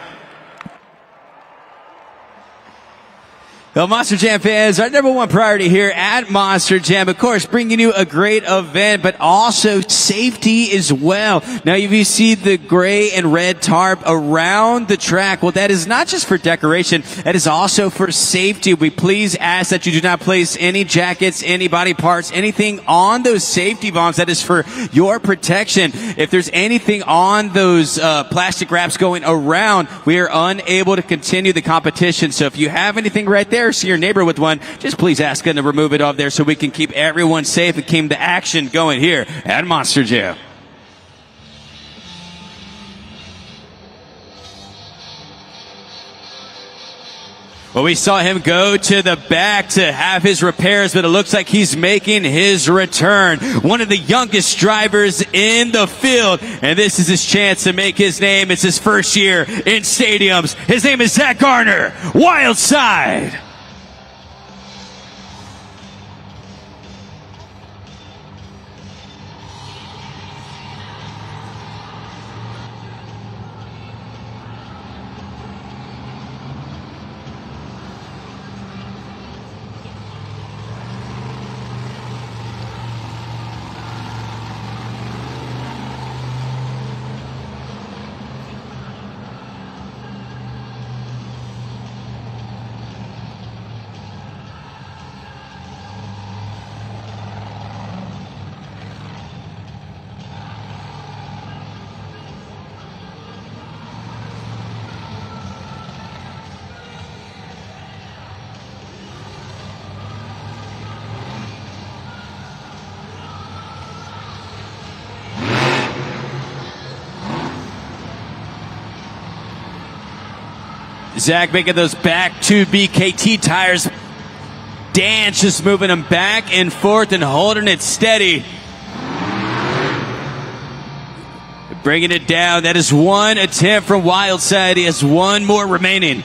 S1: Well, Monster Jam fans, our number one priority here at Monster Jam, of course, bringing you a great event, but also safety as well. Now, if you see the gray and red tarp around the track, well, that is not just for decoration, that is also for safety. We please ask that you do not place any jackets, any body parts, anything on those safety bombs. That is for your protection. If there's anything on those plastic wraps going around, we are unable to continue the competition. So if you have anything right there, see your neighbor with one, just please ask them to remove it off there so we can keep everyone safe and keep the action going here at Monster Jam. Well, we saw him go to the back to have his repairs, but it looks like he's making his return. One of the youngest drivers in the field, and this is his chance to make his name. It's his first year in stadiums. His name is Zach Garner, Wild Side. Zach making those back to BKT tires dance, just moving them back and forth and holding it steady. Bringing it down. That is one attempt from Wild Side. He has one more remaining.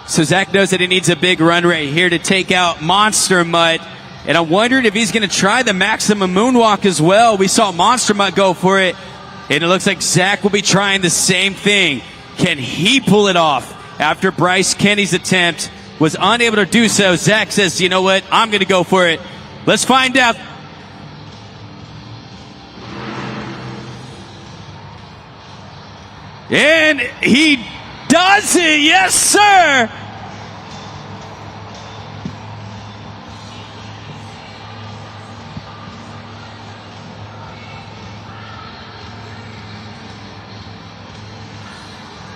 S1: So Zach knows that he needs a big run right here to take out Monster Mutt. And I'm wondering if he's going to try the maximum moonwalk as well. We saw Monster Mutt go for it. And it looks like Zach will be trying the same thing. Can he pull it off? After Bryce Kenny's attempt was unable to do so, Zach says, you know what? I'm going to go for it. Let's find out. And he does it. Yes, sir.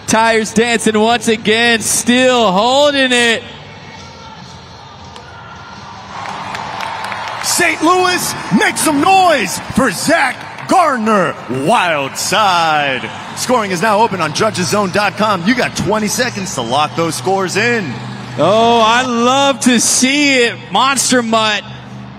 S1: Tires dancing once again, still holding it.
S2: St. Louis, make some noise for Zach Gardner, Wild Side. Scoring is now open on judgeszone.com. You got 20 seconds to lock those scores in.
S1: Oh, I love to see it. Monster Mutt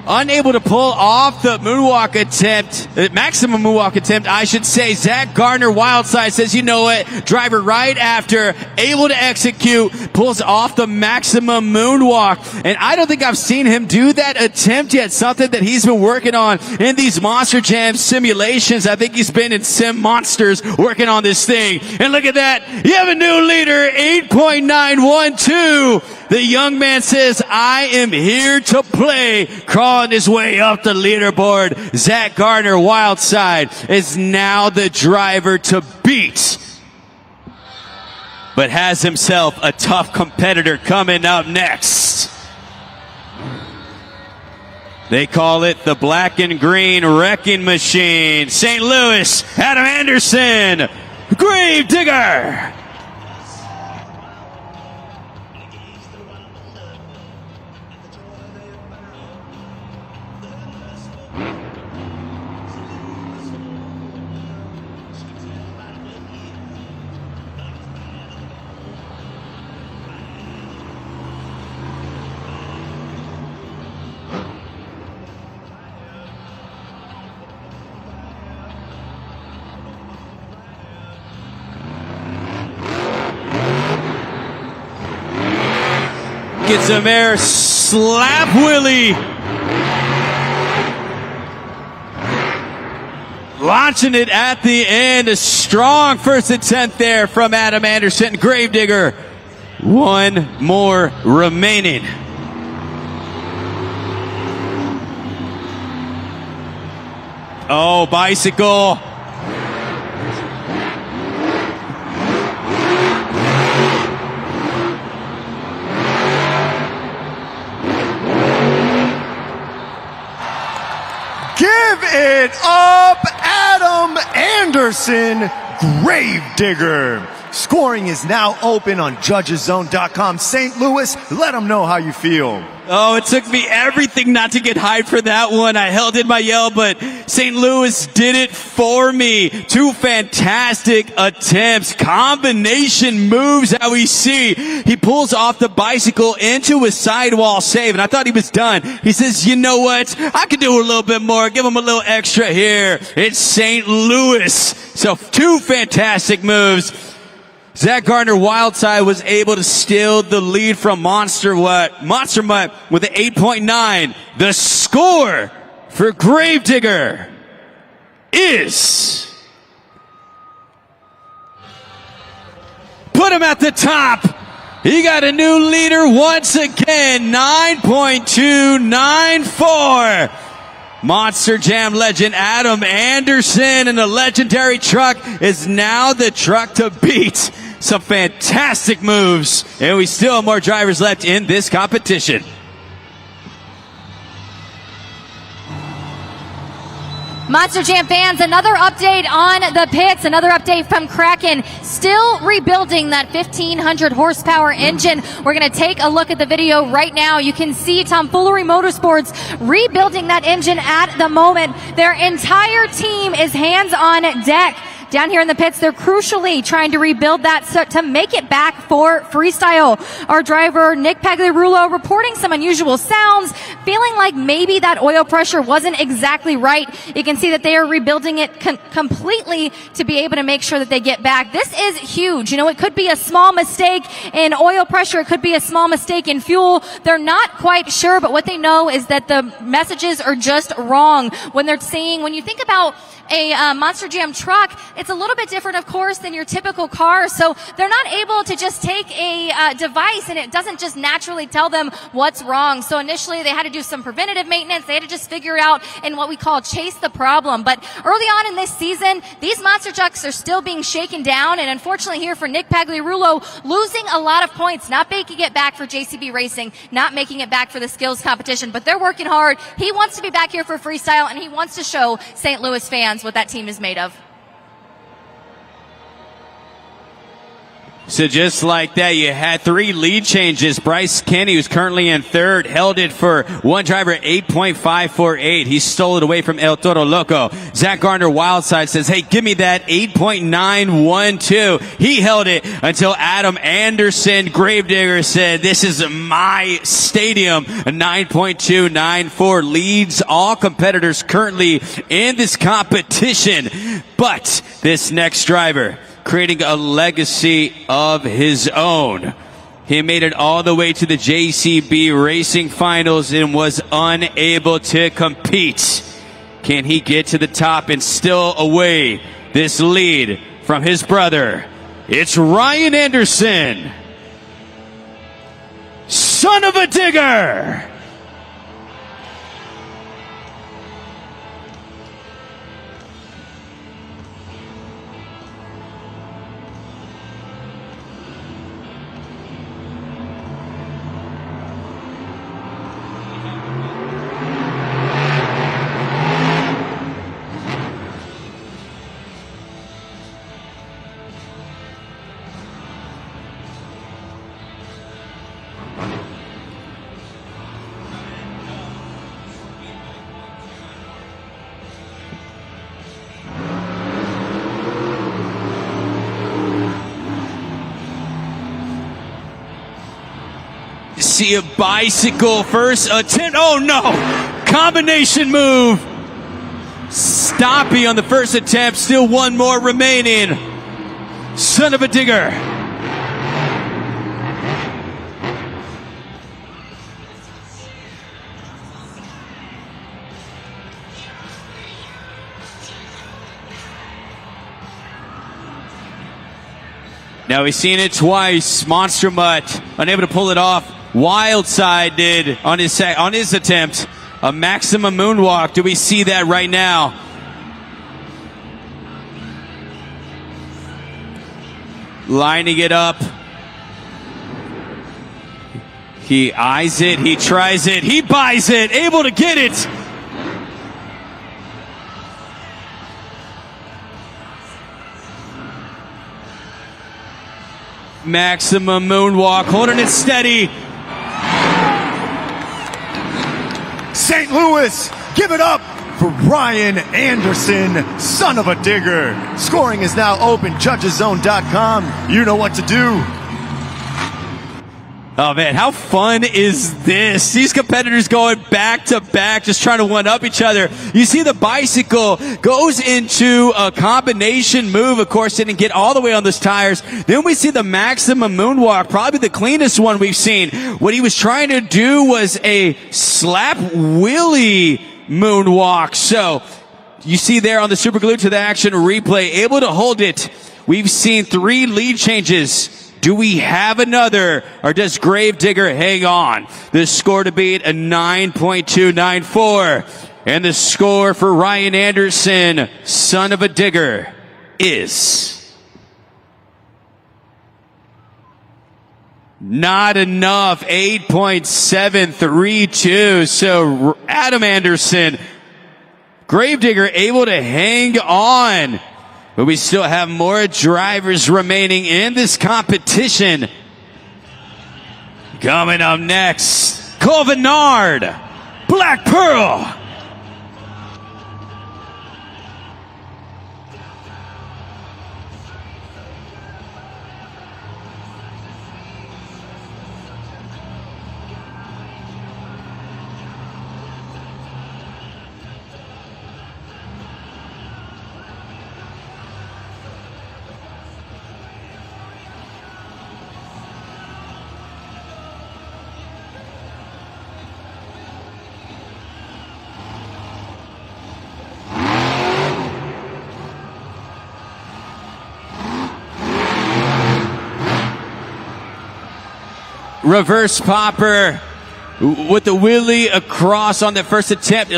S1: unable to pull off the moonwalk attempt, maximum moonwalk attempt, I should say. Zach Gardner, Wildside, says, you know what, driver right after, able to execute, pulls off the maximum moonwalk. And I don't think I've seen him do that attempt yet, something that he's been working on in these Monster Jam simulations. I think he's been in Sim Monsters working on this thing. And look at that, you have a new leader, 8.912. The young man says, I am here to play, crawling his way up the leaderboard. Zach Gardner, Wildside, is now the driver to beat, but has himself a tough competitor coming up next. They call it the black and green wrecking machine. St. Louis, Adam Anderson, Grave Digger. Gets him there, slap Willie. Launching it at the end. A strong first attempt there from Adam Anderson. Gravedigger, one more remaining. Oh, bicycle.
S2: Give it up, Adam Anderson, Gravedigger. Scoring is now open on judgeszone.com. St. Louis, let them know how you feel.
S1: Oh, it took me everything not to get hyped for that one. I held in my yell, but St. Louis did it for me. Two fantastic attempts, combination moves that we see. He pulls off the bicycle into a sidewall save, and I thought he was done. He says, you know what? I could do a little bit more. Give him a little extra here. It's St. Louis. So two fantastic moves. Zach Gardner, Wildside, was able to steal the lead from Monster Mutt with an 8.9. The score for Gravedigger is... Put him at the top. He got a new leader once again, 9.294. Monster Jam legend Adam Anderson in the legendary truck is now the truck to beat. Some fantastic moves, and we still have more drivers left in this competition.
S3: Monster Jam fans, another update on the pits, another update from Kraken. Still rebuilding that 1,500 horsepower engine. We're going to take a look at the video right now. You can see Tomfoolery Motorsports rebuilding that engine at the moment. Their entire team is hands on deck. Down here in the pits, they're crucially trying to rebuild that to make it back for Freestyle. Our driver, Nick Pagliarulo, reporting some unusual sounds, feeling like maybe that oil pressure wasn't exactly right. You can see that they are rebuilding it completely to be able to make sure that they get back. This is huge. You know, it could be a small mistake in oil pressure. It could be a small mistake in fuel. They're not quite sure, but what they know is that the messages are just wrong. When they're saying, when you think about a Monster Jam truck, it's a little bit different, of course, than your typical car. So they're not able to just take a device and it doesn't just naturally tell them what's wrong. So initially they had to do some preventative maintenance. They had to just figure it out in what we call chase the problem. But early on in this season, these monster trucks are still being shaken down. And unfortunately here for Nick Pagliarulo, losing a lot of points, not making it back for JCB Racing, not making it back for the skills competition. But they're working hard. He wants to be back here for Freestyle, and he wants to show St. Louis fans what that team is made of.
S1: So just like that, you had 3 lead changes. Bryce Kenny, who's currently in third, held it for one driver, 8.548. He stole it away from El Toro Loco. Zach Gardner Wildside says, hey, give me that 8.912. He held it until Adam Anderson, Gravedigger, said, this is my stadium. A 9.294 leads all competitors currently in this competition. But this next driver, creating a legacy of his own. He made it all the way to the JCB Racing Finals and was unable to compete. Can he get to the top and steal away this lead from his brother? It's Ryan Anderson, son of a digger. See a bicycle first attempt. Oh no! Combination move. Stoppy on the first attempt. Still one more remaining. Son of a digger. Now we've seen it twice. Monster Mutt unable to pull it off. Wildside did on his attempt. A maximum moonwalk. Do we see that right now? Lining it up. He eyes it. He tries it. He buys it. Able to get it. Maximum moonwalk. Holding it steady.
S2: St. Louis, give it up for Ryan Anderson, son of a digger. Scoring is now open, judgeszone.com. You know what to do.
S1: Oh man, how fun is this? These competitors going back to back, just trying to one-up each other. You see the bicycle goes into a combination move. Of course, didn't get all the way on those tires. Then we see the maximum moonwalk, probably the cleanest one we've seen. What he was trying to do was a slap wheelie moonwalk. So you see there on the Super Glued to the Action replay, able to hold it. We've seen 3 lead changes. Do we have another, or does Gravedigger hang on? The score to beat, a 9.294. And the score for Ryan Anderson, son of a digger, is not enough, 8.732. So Adam Anderson, Gravedigger able to hang on. But we still have more drivers remaining in this competition. Coming up next, Colvinard, Black Pearl. Reverse popper with the wheelie across on the first attempt.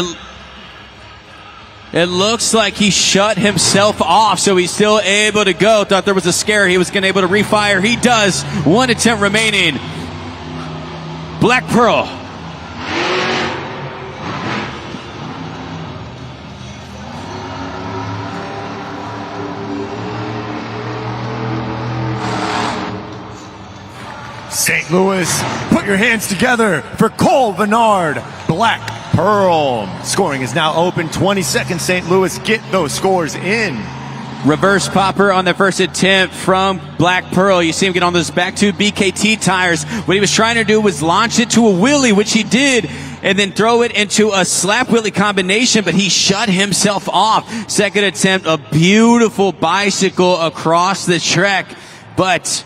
S1: It looks like he shut himself off, so he's still able to go. Thought there was a scare. He was going to be able to refire. He does. 1 attempt remaining. Black Pearl.
S2: St. Louis, put your hands together for Cole Vennard, Black Pearl. Scoring is now open. 20 seconds, St. Louis. Get those scores in.
S1: Reverse popper on the first attempt from Black Pearl. You see him get on those back two BKT tires. What he was trying to do was launch it to a wheelie, which he did, and then throw it into a slap wheelie combination, but he shut himself off. Second attempt, a beautiful bicycle across the track, but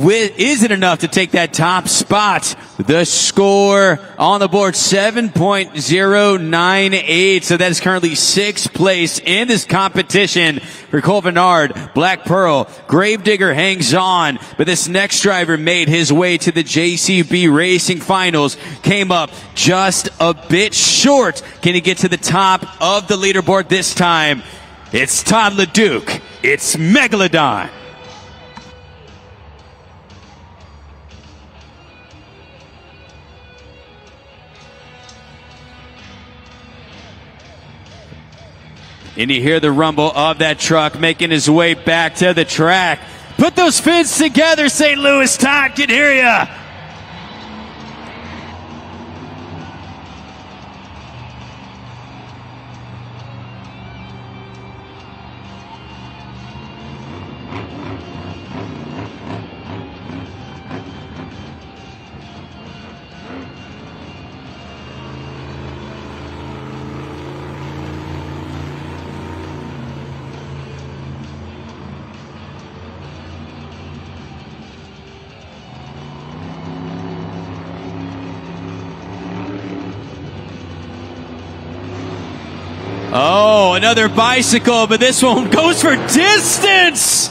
S1: is it enough to take that top spot? The score on the board, 7.098. So that is currently sixth place in this competition for Cole Vennard. Black Pearl, Gravedigger hangs on, but this next driver made his way to the JCB Racing Finals, came up just a bit short. Can he get to the top of the leaderboard this time? It's Todd LeDuc. It's Megalodon. And you hear the rumble of that truck making his way back to the track. Put those fins together, St. Louis. Todd can hear ya. Oh, another bicycle, but this one goes for distance.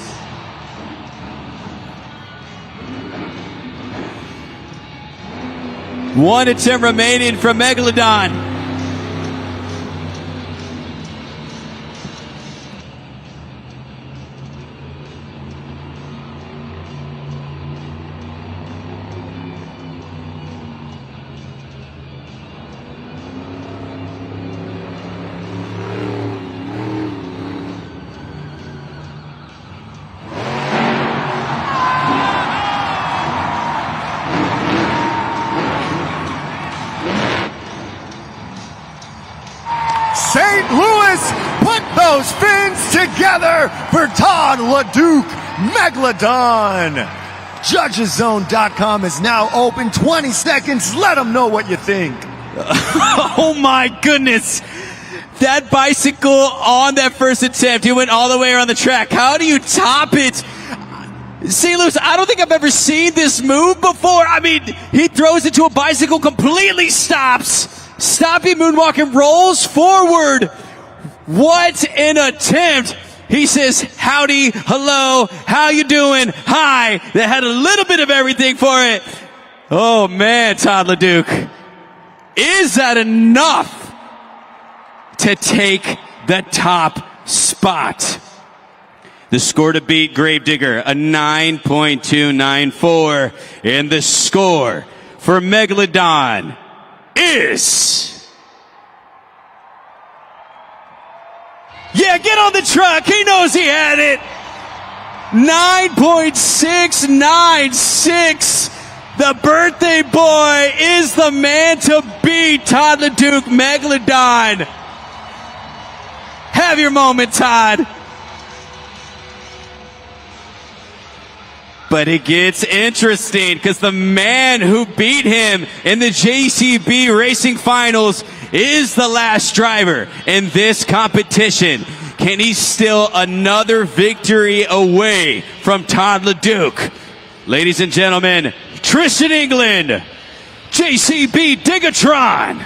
S1: One attempt remaining from Megalodon.
S2: St. Louis, put those fins together for Todd LeDuc, Megalodon. JudgesZone.com is now open. 20 seconds. Let them know what you think.
S1: Oh my goodness. That bicycle on that first attempt, he went all the way around the track. How do you top it? St. Louis, I don't think I've ever seen this move before. I mean, he throws it to a bicycle, completely stops. Stopping moonwalk and rolls forward. What an attempt. He says, howdy, hello, how you doing? Hi. That had a little bit of everything for it. Oh man, Todd LeDuc. Is that enough to take the top spot? The score to beat Gravedigger, a 9.294. And the score for Megalodon is... Yeah, get on the truck. He knows he had it. 9.696. The birthday boy is the man to beat. Todd LeDuc, Megalodon. Have your moment, Todd. But it gets interesting because the man who beat him in the JCB Racing Finals is the last driver in this competition. Can he steal another victory away from Todd LeDuc? Ladies and gentlemen, Tristan England, JCB Digatron.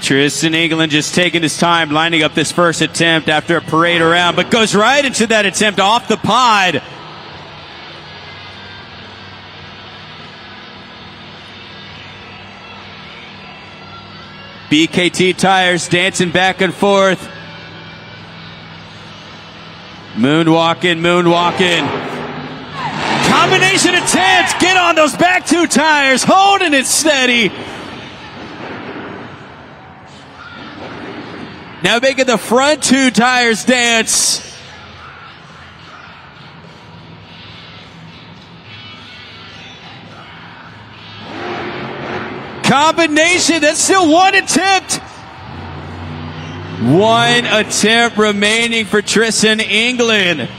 S1: Tristan England just taking his time lining up this first attempt after a parade around, but goes right into that attempt off the pod. BKT tires dancing back and forth. Moonwalking. Combination attempts. Get on those back two tires. Holding it steady. Now making the front two tires dance. Combination. That's still one attempt. One attempt remaining for Tristan England.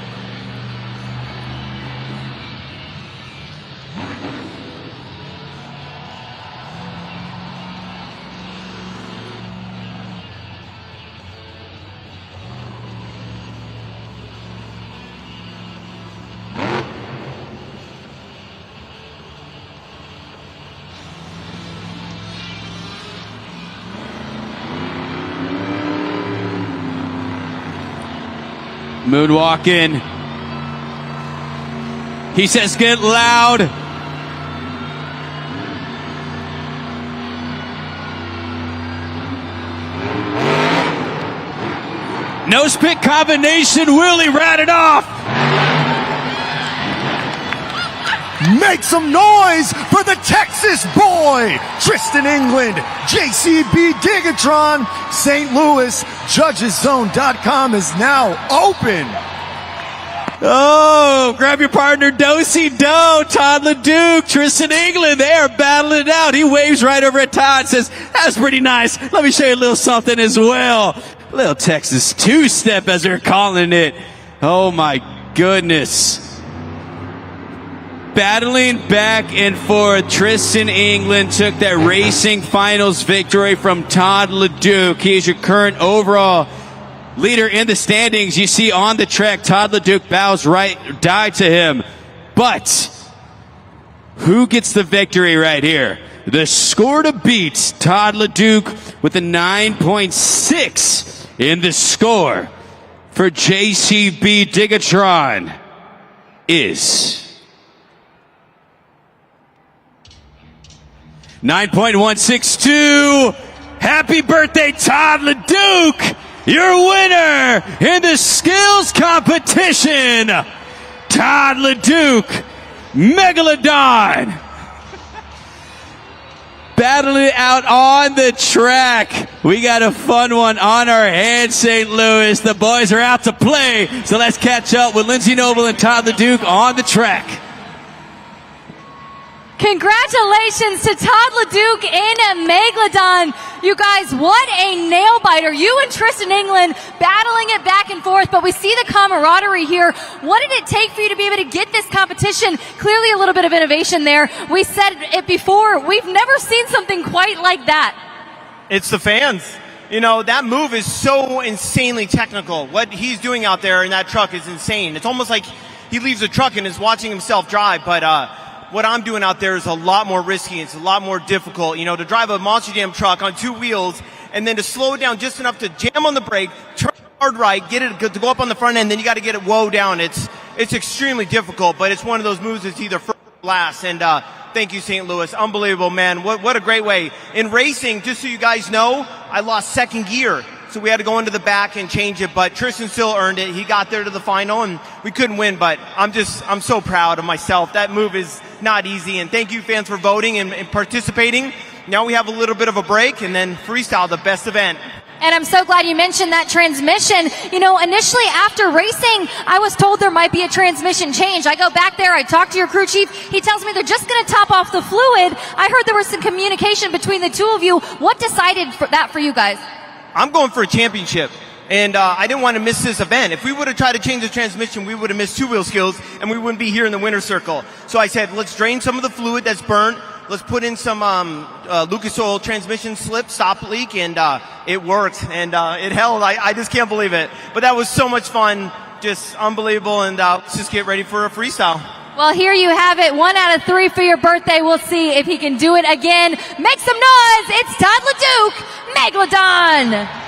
S1: Moonwalking. He says, get loud. No spit combination. Willie ratted off.
S2: Make some noise for the Texas boy, Tristan England, JCB Gigatron, St. Louis. JudgesZone.com is now open.
S1: Oh, grab your partner, Do-si-do, Todd LeDuc, Tristan England. They are battling it out. He waves right over at Todd, says, that's pretty nice. Let me show you a little something as well. A little Texas two-step, as they're calling it. Oh, my goodness. Battling back and forth, Tristan England took that racing finals victory from Todd LeDuc. He is your current overall leader in the standings. You see on the track, Todd LeDuc bows die to him. But who gets the victory right here? The score to beat Todd LeDuc with a 9.6 in the score for JCB Gigatron is 9.162. Happy birthday, Todd LeDuc! Your winner in the skills competition, Todd LeDuc, Megalodon. Battling it out on the track. We got a fun one on our hands, St. Louis. The boys are out to play, so let's catch up with Lindsey Noble and Todd LeDuc on the track.
S3: Congratulations to Todd LeDuc in Megalodon. You guys, what a nail biter. You and Tristan England battling it back and forth, but we see the camaraderie here. What did it take for you to be able to get this competition? Clearly a little bit of innovation there. We said it before. We've never seen something quite like that.
S9: It's the fans. You know, that move is so insanely technical. What he's doing out there in that truck is insane. It's almost like he leaves the truck and is watching himself drive, but what I'm doing out there is a lot more risky. It's a lot more difficult, you know, to drive a Monster Jam truck on two wheels and then to slow it down just enough to jam on the brake, turn hard right, get it to go up on the front end, then you got to get it woe down. It's extremely difficult, but it's one of those moves that's either first or last. And thank you, St. Louis. Unbelievable, man. What a great way. In racing, just so you guys know, I lost second gear. So we had to go into the back and change it, but Tristan still earned it. He got there to the final, and we couldn't win, but I'm so proud of myself. That move is not easy, and thank you, fans, for voting and participating. Now we have a little bit of a break, and then Freestyle, the best event.
S3: And I'm so glad you mentioned that transmission. You know, initially after racing, I was told there might be a transmission change. I go back there, I talk to your crew chief. He tells me they're just going to top off the fluid. I heard there was some communication between the two of you. What decided that for you guys?
S9: I'm going for a championship, and I didn't want to miss this event. If we would have tried to change the transmission, we would have missed two-wheel skills, and we wouldn't be here in the winner's circle. So I said, let's drain some of the fluid that's burnt. Let's put in some Lucas Oil transmission slip, stop leak, and it worked, and it held. I just can't believe it. But that was so much fun, just unbelievable, and let's just get ready for a freestyle.
S3: Well, here you have it. 1 out of 3 for your birthday. We'll see if he can do it again. Make some noise. It's Todd LeDuc, Megalodon.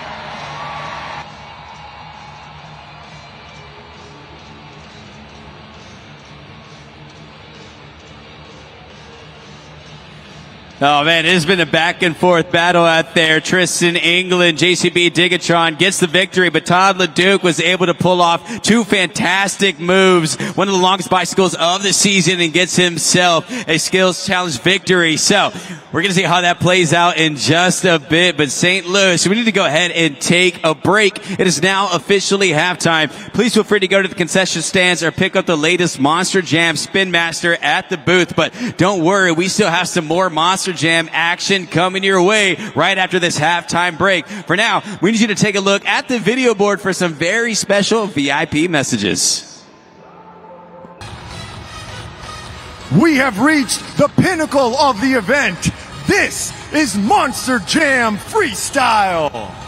S1: Oh man, it has been a back and forth battle out there. Tristan England, JCB Digatron gets the victory, but Todd LeDuc was able to pull off 2 fantastic moves, one of the longest bicycles of the season, and gets himself a skills challenge victory. So we're going to see how that plays out in just a bit. But St. Louis, we need to go ahead and take a break. It is now officially halftime. Please feel free to go to the concession stands or pick up the latest Monster Jam Spin Master at the booth. But don't worry, we still have some more Monster Jam action coming your way right after this halftime break. For now, we need you to take a look at the video board for some very special VIP messages.
S2: We have reached the pinnacle of the event. This is Monster Jam Freestyle.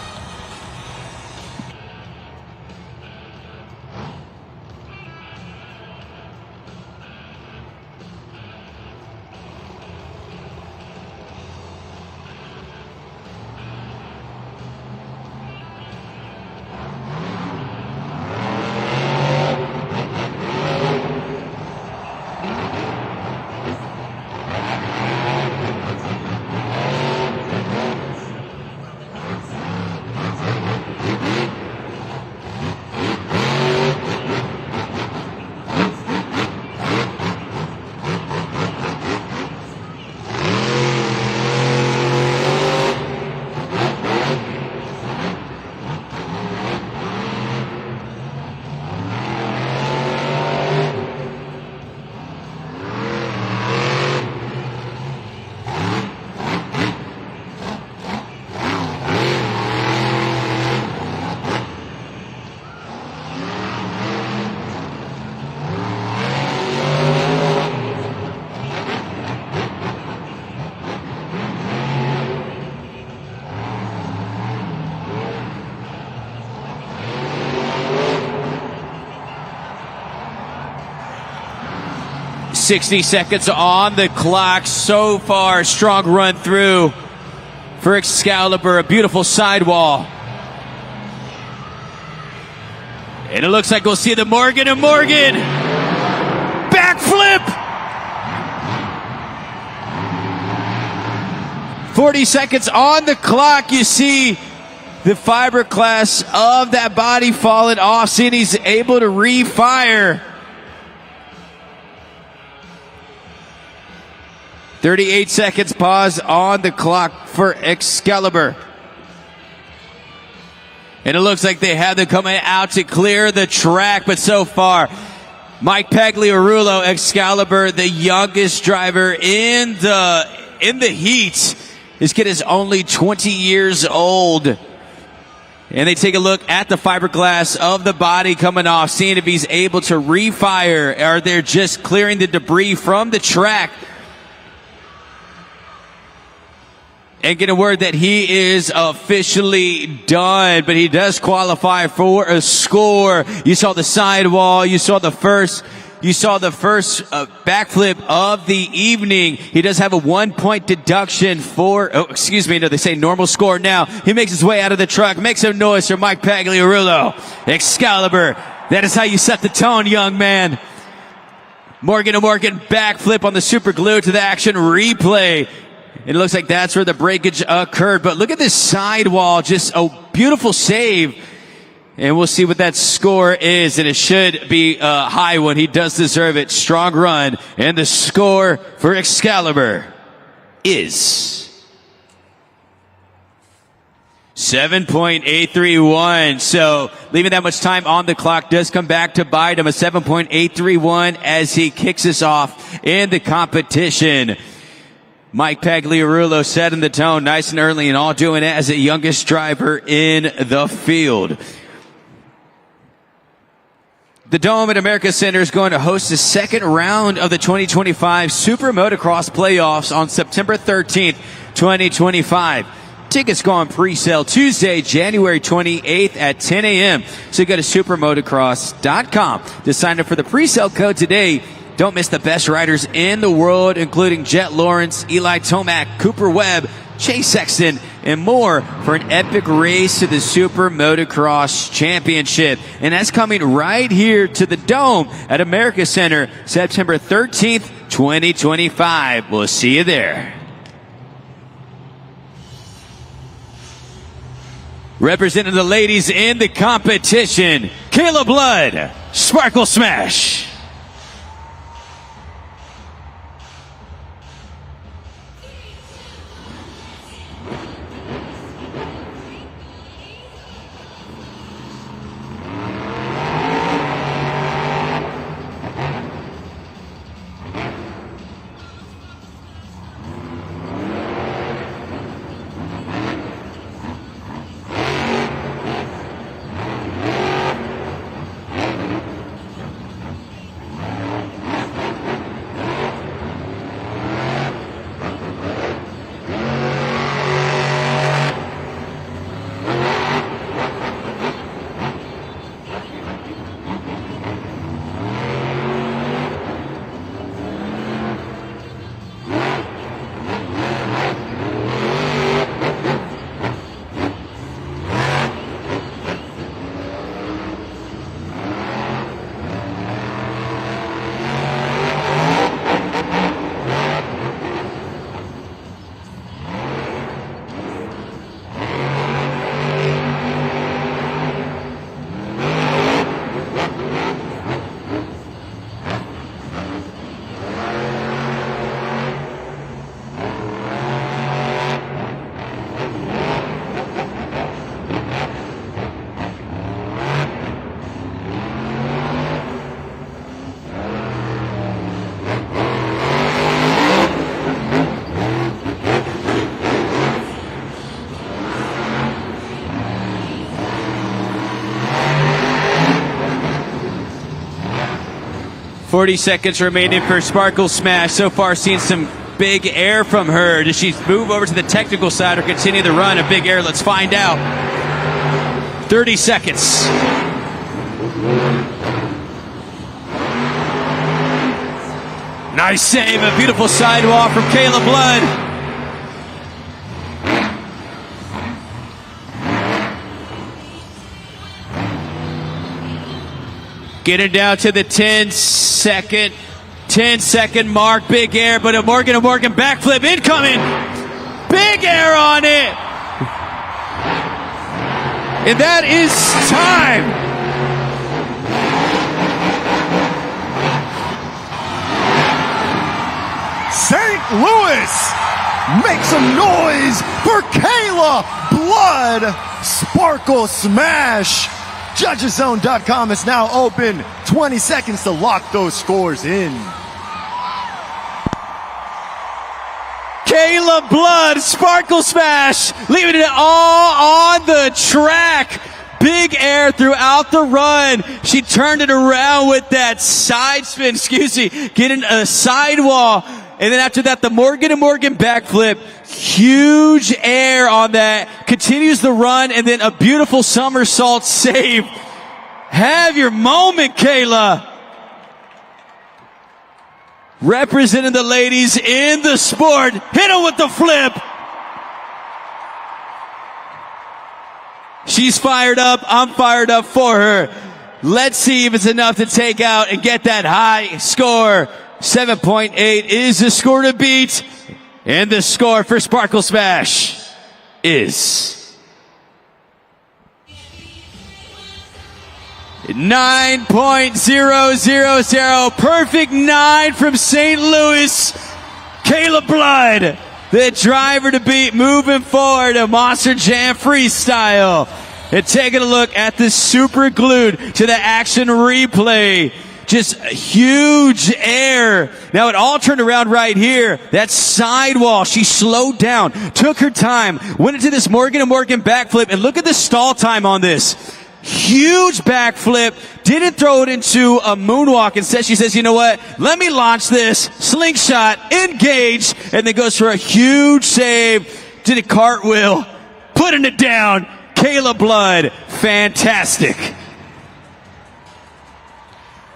S1: .60 seconds on the clock so far. Strong run through for Excalibur. A beautiful sidewall. And it looks like we'll see the Morgan & Morgan backflip. 40 seconds on the clock. You see the fiberglass of that body falling off. Seeing he's able to refire. 38 seconds pause on the clock for Excalibur. And it looks like they have them coming out to clear the track, but so far, Mike Pagliarulo, Excalibur, the youngest driver in the heat. This kid is only 20 years old. And they take a look at the fiberglass of the body coming off, seeing if he's able to refire, or they're just clearing the debris from the track. And get a word that he is officially done, but he does qualify for a score. You saw the sidewall. You saw the first backflip of the evening. He does have a 1-point deduction for, they say normal score now. He makes his way out of the truck. Make some noise for Mike Pagliarulo. Excalibur. That is how you set the tone, young man. Morgan & Morgan backflip on the super glue to the action replay. It looks like that's where the breakage occurred. But look at this sidewall. Just a beautiful save. And we'll see what that score is. And it should be a high one. He does deserve it. Strong run. And the score for Excalibur is 7.831. So leaving that much time on the clock does come back to bite him. A 7.831 as he kicks us off in the competition. Mike Pagliarulo setting the tone nice and early, and all doing it as the youngest driver in the field. The Dome at America Center is going to host the second round of the 2025 Super Motocross Playoffs on September 13th, 2025. Tickets go on pre-sale Tuesday, January 28th at 10 a.m. So go to supermotocross.com to sign up for the pre-sale code today. Don't miss the best riders in the world, including Jet Lawrence, Eli Tomac, Cooper Webb, Chase Sexton, and more for an epic race to the Super Motocross Championship. And that's coming right here to the Dome at America Center, September 13th, 2025. We'll see you there. Representing the ladies in the competition, Kayla Blood, Sparkle Smash. .40 seconds remaining for Sparkle Smash. So far, seen some big air from her. Does she move over to the technical side or continue the run of big air? Let's find out. 30 seconds. Nice save, a beautiful sidewall from Kayla Blood. Getting down to the 10 second mark. Big air, but a Morgan backflip incoming. Big air on it. And that is time.
S2: St. Louis, make some noise for Kayla Blood. Sparkle Smash. JudgesZone.com is now open. 20 seconds to lock those scores in.
S1: Kayla Blood, Sparkle Smash, leaving it all on the track. Big air throughout the run. She turned it around with that side spin, getting a sidewall. And then after that, the Morgan backflip. Huge air on that. Continues the run, and then a beautiful somersault save. Have your moment, Kayla. Representing the ladies in the sport. Hit her with the flip. She's fired up. I'm fired up for her. Let's see if it's enough to take out and get that high score. 7.8 is the score to beat. And the score for Sparkle Smash is 9.000. Perfect 9 from St. Louis. Kayla Blood, the driver to beat, moving forward to Monster Jam Freestyle. And taking a look at the super glued to the action replay. Just huge air. Now it all turned around right here. That sidewall. She slowed down, took her time, went into this Morgan backflip, and look at the stall time on this. Huge backflip. Didn't throw it into a moonwalk. Instead, she says, you know what? Let me launch this. Slingshot, engage, and then goes for a huge save. Did a cartwheel, putting it down. Kayla Blood, fantastic.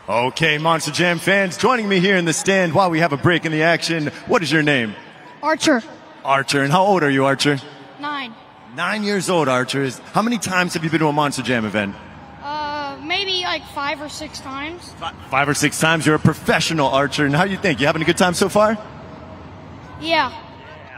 S2: Okay, Monster Jam fans, joining me here in the stand while we have a break in the action. What is your name?
S5: Archer.
S2: Archer. And how old are you, Archer?
S5: 9.
S2: 9 years old, Archer. How many times have you been to a Monster Jam event?
S5: Maybe like 5 or 6 times.
S2: 5 or 6 times. You're a professional, Archer. And how do you think? You having a good time so far?
S5: Yeah.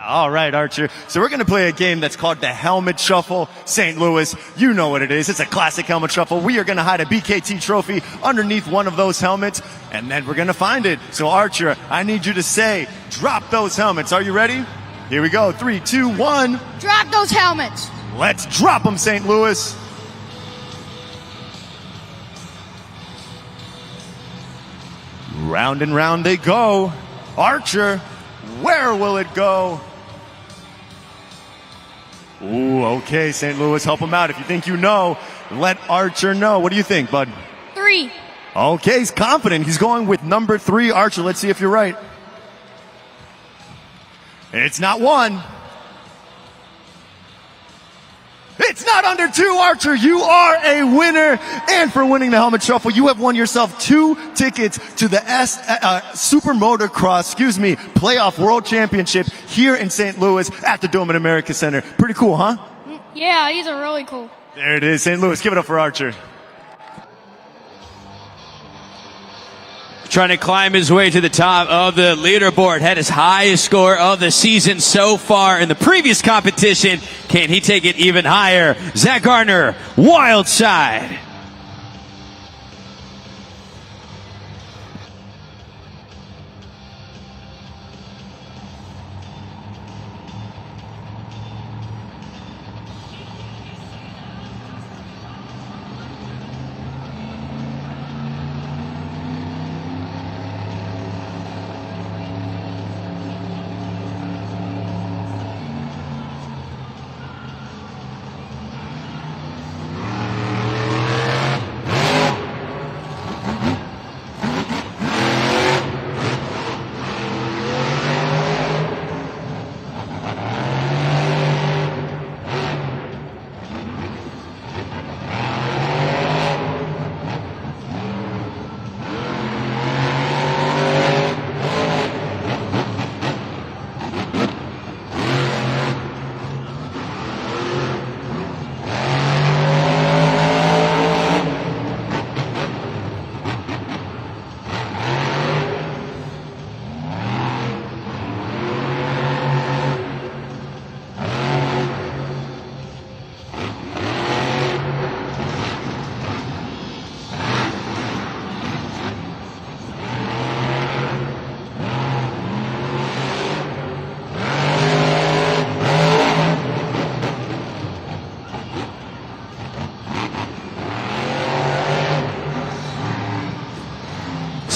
S2: All right, Archer. So we're going to play a game that's called the Helmet Shuffle. St. Louis, you know what it is. It's a classic helmet shuffle. We are going to hide a BKT trophy underneath one of those helmets, and then we're going to find it. So, Archer, I need you to say, drop those helmets. Are you ready? Here we go. 3, 2, 1.
S5: Drop those helmets.
S2: Let's drop them, St. Louis. Round and round they go. Archer, where will it go? Ooh, okay, St. Louis, help him out. If you think you know, let Archer know. What do you think, bud?
S5: 3.
S2: Okay, he's confident. He's going with number 3, Archer. Let's see if you're right. It's not 1. It's not under 2, Archer. You are a winner. And for winning the Helmet Shuffle, you have won yourself 2 tickets to the Super Motocross, Playoff World Championship here in St. Louis at the Dome at America Center. Pretty cool, huh?
S5: Yeah, these are really cool.
S2: There it is, St. Louis. Give it up for Archer.
S1: Trying to climb his way to the top of the leaderboard. Had his highest score of the season so far in the previous competition. Can he take it even higher? Zach Gardner, Wild Side.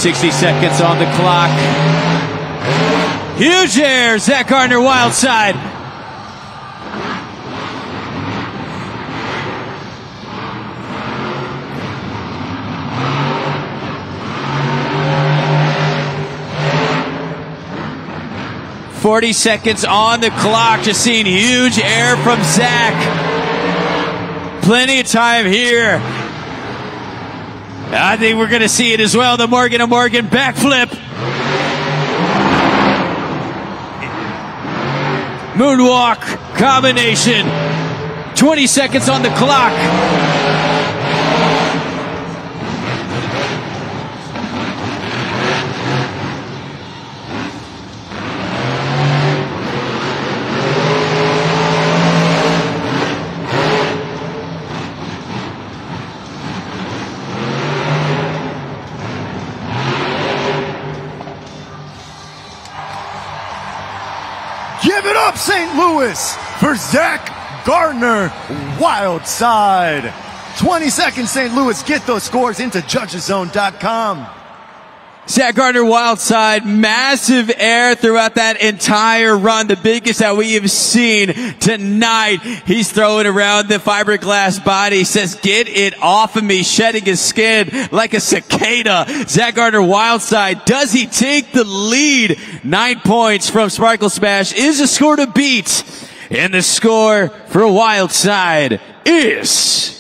S1: .60 seconds on the clock. Huge air, Zach Gardner, Wild Side. .40 seconds on the clock. Just seeing huge air from Zach. Plenty of time here. I think we're going to see it as well. The Morgan & Morgan backflip. Moonwalk combination. 20 seconds on the clock.
S2: Give it up, St. Louis, for Zach Gardner, Wild Side. 20 seconds, St. Louis. Get those scores into judgeszone.com.
S1: Zach Gardner, Wild Side, massive air throughout that entire run, the biggest that we have seen tonight. He's throwing around the fiberglass body. He says, get it off of me, shedding his skin like a cicada. Zach Gardner, Wild Side, does he take the lead? 9 points from Sparkle Smash is a score to beat. And the score for Wild Side is...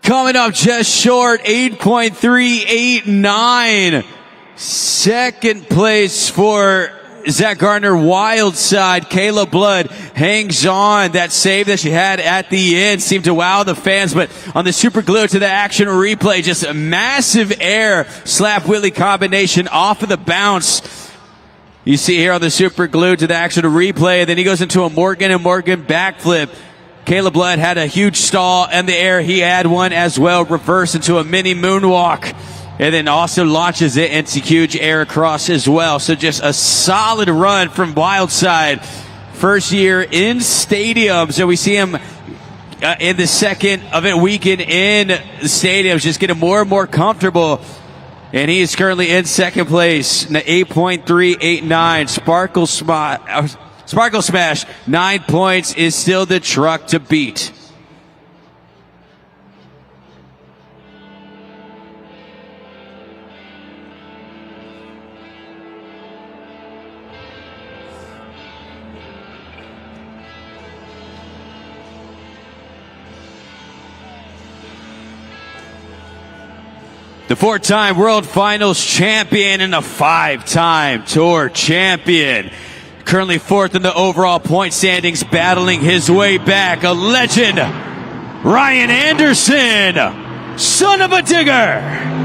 S1: coming up just short, 8.389. Second place for Zach Gardner, wild side. Kayla Blood hangs on. That save that she had at the end seemed to wow the fans, but on the super glue to the action replay, just a massive air slap wheelie combination off of the bounce. You see here on the super glue to the action replay, then he goes into a Morgan and Morgan backflip. Kayla Blood had a huge stall in the air. He had one as well, reverse into a mini moonwalk. And then also launches it into huge air across as well. So just a solid run from Wildside. First year in stadium. So we see him in the second event weekend in the stadiums, just getting more and more comfortable. And he is currently in second place. 8.389. Sparkle Smash, 9 points, is still the truck to beat. The 4-time World Finals champion and a 5-time Tour champion. Currently 4th in the overall point standings, battling his way back. A legend, Ryan Anderson, son of a digger.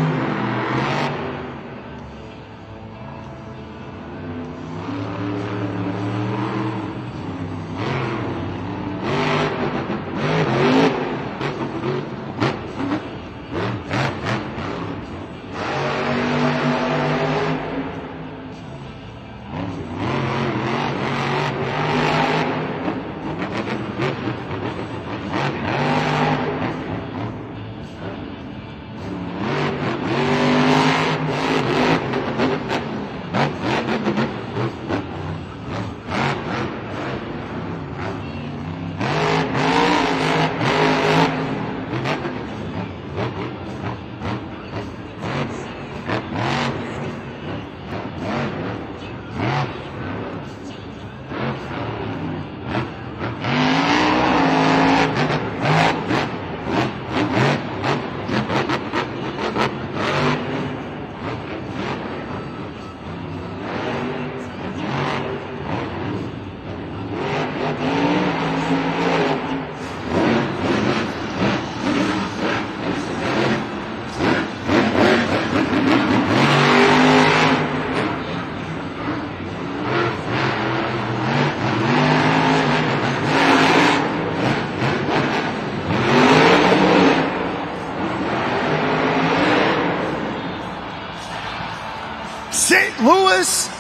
S2: St. Louis,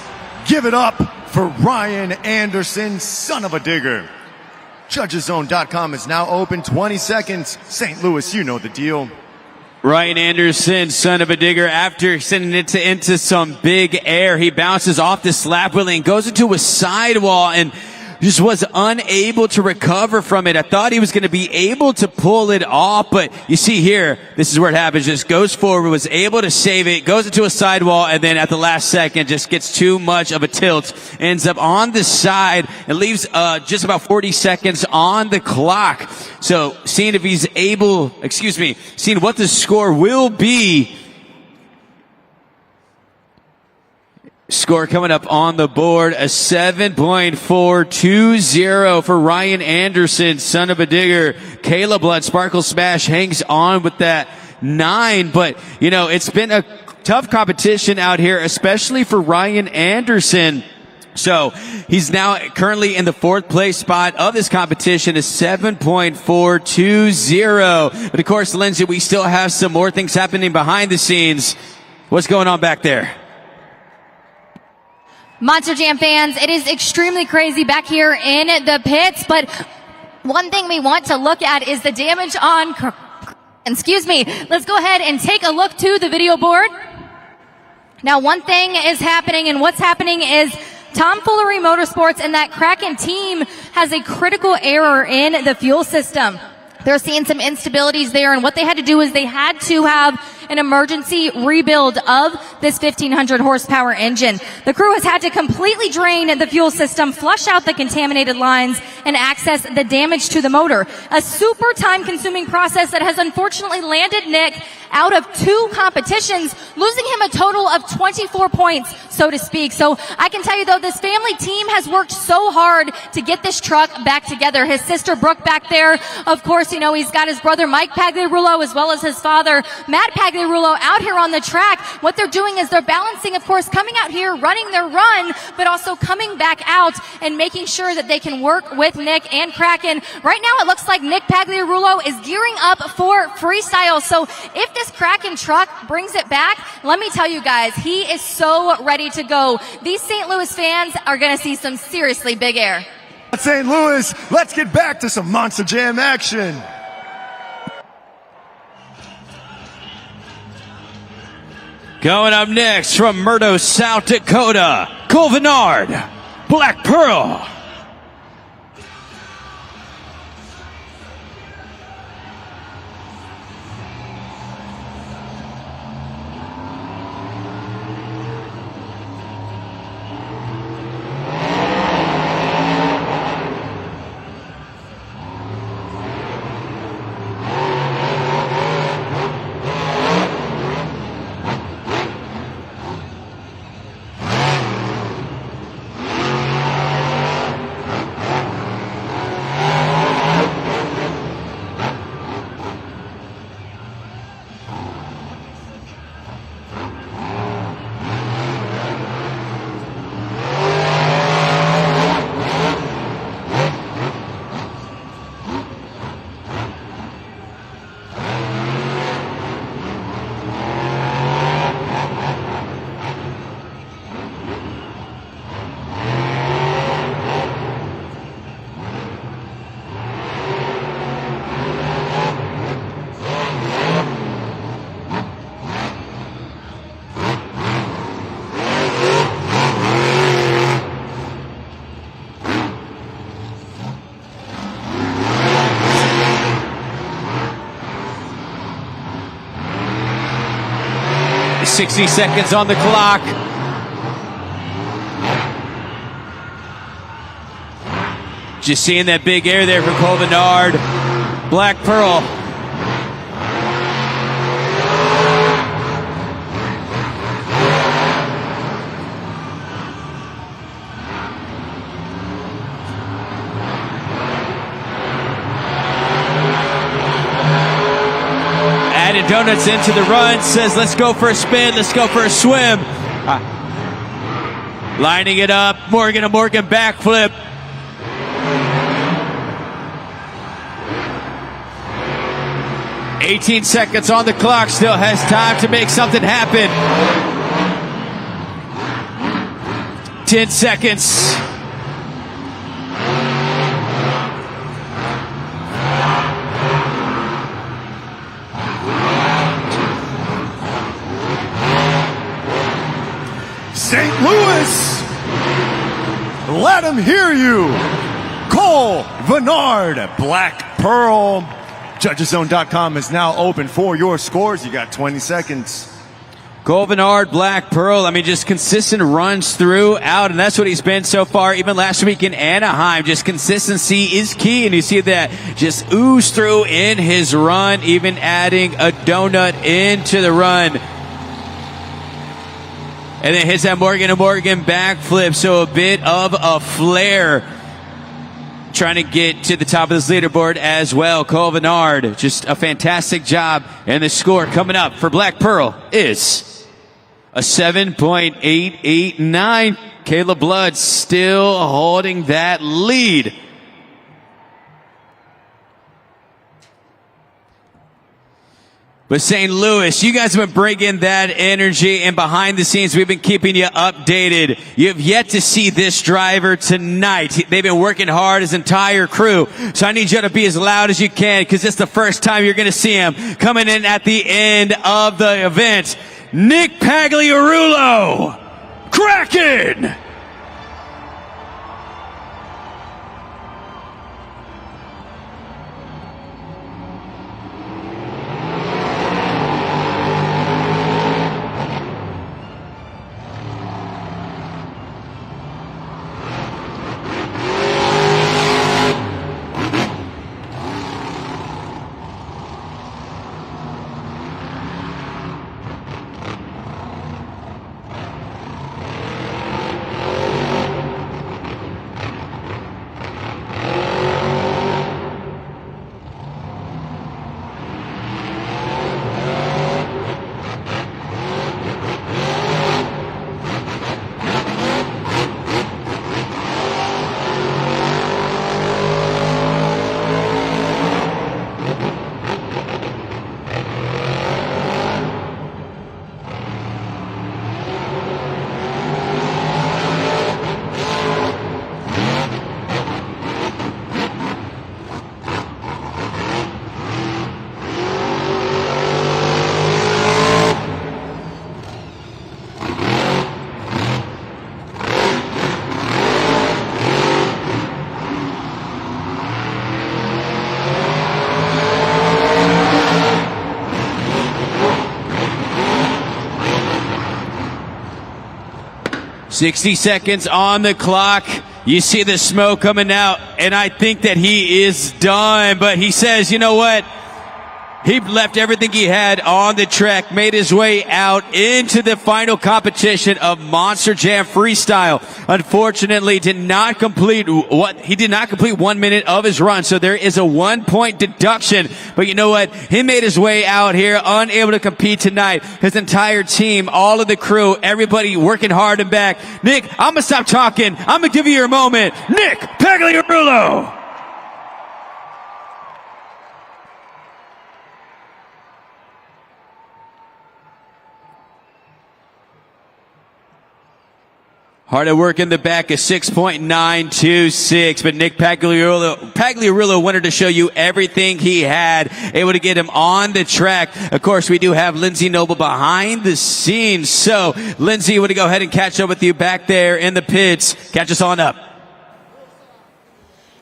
S2: give it up for Ryan Anderson, son of a digger. JudgesZone.com is now open. 20 seconds. St. Louis, you know the deal.
S1: Ryan Anderson, son of a digger, after sending it into some big air, he bounces off the slap wheelie and goes into a sidewall and just was unable to recover from it. I thought he was going to be able to pull it off, but you see here, this is where it happens. Just goes forward, was able to save it, goes into a sidewall, and then at the last second just gets too much of a tilt. Ends up on the side and leaves just about 40 seconds on the clock. So seeing if he's able, seeing what the score will be. Score coming up on the board, a 7.420 for Ryan Anderson, son of a digger. Kayla Blood, Sparkle Smash hangs on with that 9, but you know, it's been a tough competition out here, especially for Ryan Anderson. So he's now currently in the 4th place spot of this competition, is 7.420. But of course, Lindsay, we still have some more things happening behind the scenes. What's going on back there?
S3: Monster Jam fans, it is extremely crazy back here in the pits, but one thing we want to look at is the damage on, let's go ahead and take a look to the video board. Now, one thing is happening, and what's happening is Tomfoolery Motorsports and that Kraken team has a critical error in the fuel system. They're seeing some instabilities there, and what they had to do is they had to have
S7: an emergency rebuild of this 1,500 horsepower engine. The crew has had to completely drain the fuel system, flush out the contaminated lines, and access the damage to the motor. A super time-consuming process that has unfortunately landed Nick out of 2 competitions, losing him a total of 24 points, so to speak. So I can tell you though, this family team has worked so hard to get this truck back together. His sister Brooke back there, of course, you know, he's got his brother Mike Pagliarulo as well as his father Matt Pagliarulo out here on the track. What they're doing is they're balancing, of course, coming out here, running their run, but also coming back out and making sure that they can work with Nick and Kraken. Right now it looks like Nick Pagliarulo is gearing up for freestyle. So if this Kraken truck brings it back, let me tell you guys, he is so ready to go. These St. Louis fans are going to see some seriously big air.
S2: St. Louis, let's get back to some Monster Jam action.
S1: Going up next from Murdo, South Dakota, Cole Vennard, Black Pearl. .60 seconds on the clock. Just seeing that big air there from Cole Vennard. Black Pearl. Added donuts into the run, says let's go for a spin, let's go for a swim. Lining it up, Morgan backflip. .18 seconds on the clock, still has time to make something happen. 10 seconds.
S2: St. Louis, let them hear you. Cole Vennard, Black Pearl. JudgesZone.com is now open for your scores. You got 20 seconds.
S1: Cole Vennard, Black Pearl, I mean, just consistent runs throughout, and that's what he's been so far, even last week in Anaheim. Just consistency is key, and you see that just ooze through in his run, even adding a donut into the run. And then hits that Morgan backflip, so a bit of a flare. Trying to get to the top of this leaderboard as well. Cole Vennard, just a fantastic job. And the score coming up for Black Pearl is a 7.889. Caleb Blood still holding that lead. But St. Louis, you guys have been bringing that energy, and behind the scenes, we've been keeping you updated. You have yet to see this driver tonight. They've been working hard, his entire crew. So I need you to be as loud as you can, because it's the first time you're going to see him coming in at the end of the event. Nick Pagliarulo, Kraken! 60 seconds on the clock. You see the smoke coming out, and I think that he is done. But he says, you know what? He left everything he had on the track, made his way out into the final competition of Monster Jam Freestyle. Unfortunately, did not complete 1 minute of his run, so there is a 1 point deduction. But you know what? He made his way out here, unable to compete tonight. His entire team, all of the crew, everybody working hard and back. Nick, I'm gonna stop talking. I'm gonna give you your moment. Nick Pagliarulo. Hard at work in the back is 6.926, but Nick Pagliarulo wanted to show you everything he had, able to get him on the track. Of course, we do have Lindsay Noble behind the scenes. So, Lindsay, I want to go ahead and catch up with you back there in the pits. Catch us on up.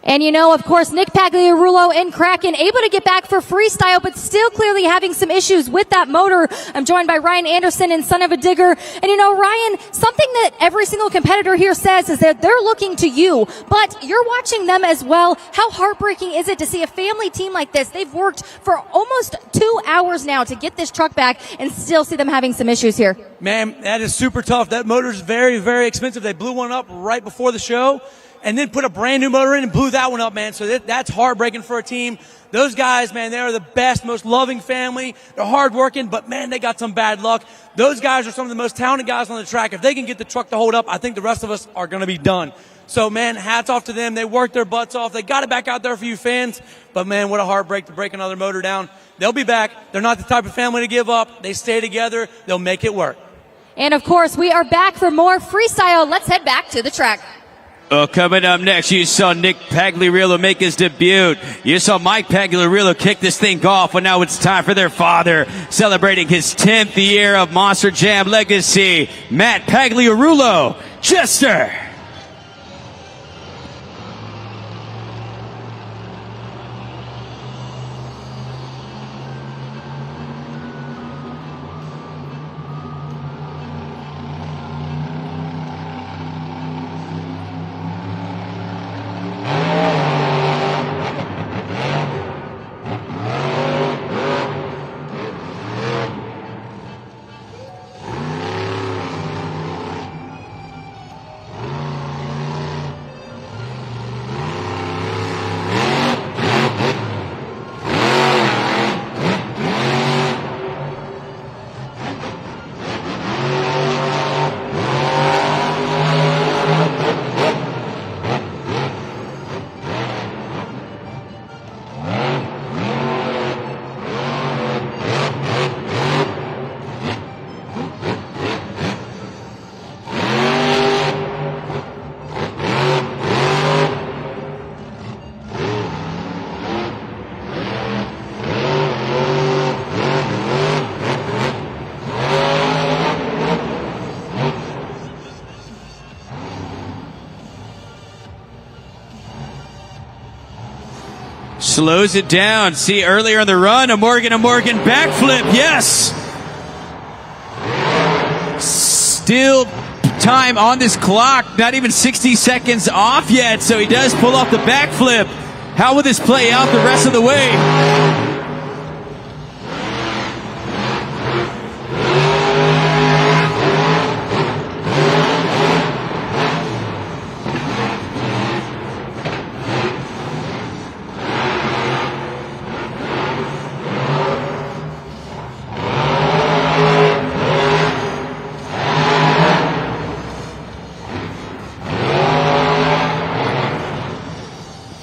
S7: And you know, of course, Nick Pagliarulo and Kraken able to get back for freestyle, but still clearly having some issues with that motor. I'm joined by Ryan Anderson and Son of a Digger. And you know, Ryan, something that every single competitor here says is that they're looking to you, but you're watching them as well. How heartbreaking is it to see a family team like this? They've worked for almost 2 hours now to get this truck back and still see them having some issues here.
S10: Man, that is super tough. That motor's very, very expensive. They blew one up right before the show, and then put a brand new motor in and blew that one up, man. So that's heartbreaking for a team. Those guys, man, they are the best, most loving family. They're hardworking, but man, they got some bad luck. Those guys are some of the most talented guys on the track. If they can get the truck to hold up, I think the rest of us are going to be done. So, man, hats off to them. They worked their butts off. They got it back out there for you fans. But, man, what a heartbreak to break another motor down. They'll be back. They're not the type of family to give up. They stay together. They'll make it work.
S7: And, of course, we are back for more freestyle. Let's head back to the track.
S1: Coming up next, you saw Nick Pagliarulo make his debut. You saw Mike Pagliarulo kick this thing off, but now it's time for their father, celebrating his 10th year of Monster Jam legacy, Matt Pagliarulo, Chester. Slows it down. See earlier in the run, a Morgan backflip. Yes. Still time on this clock. Not even 60 seconds off yet. So he does pull off the backflip. How will this play out the rest of the way?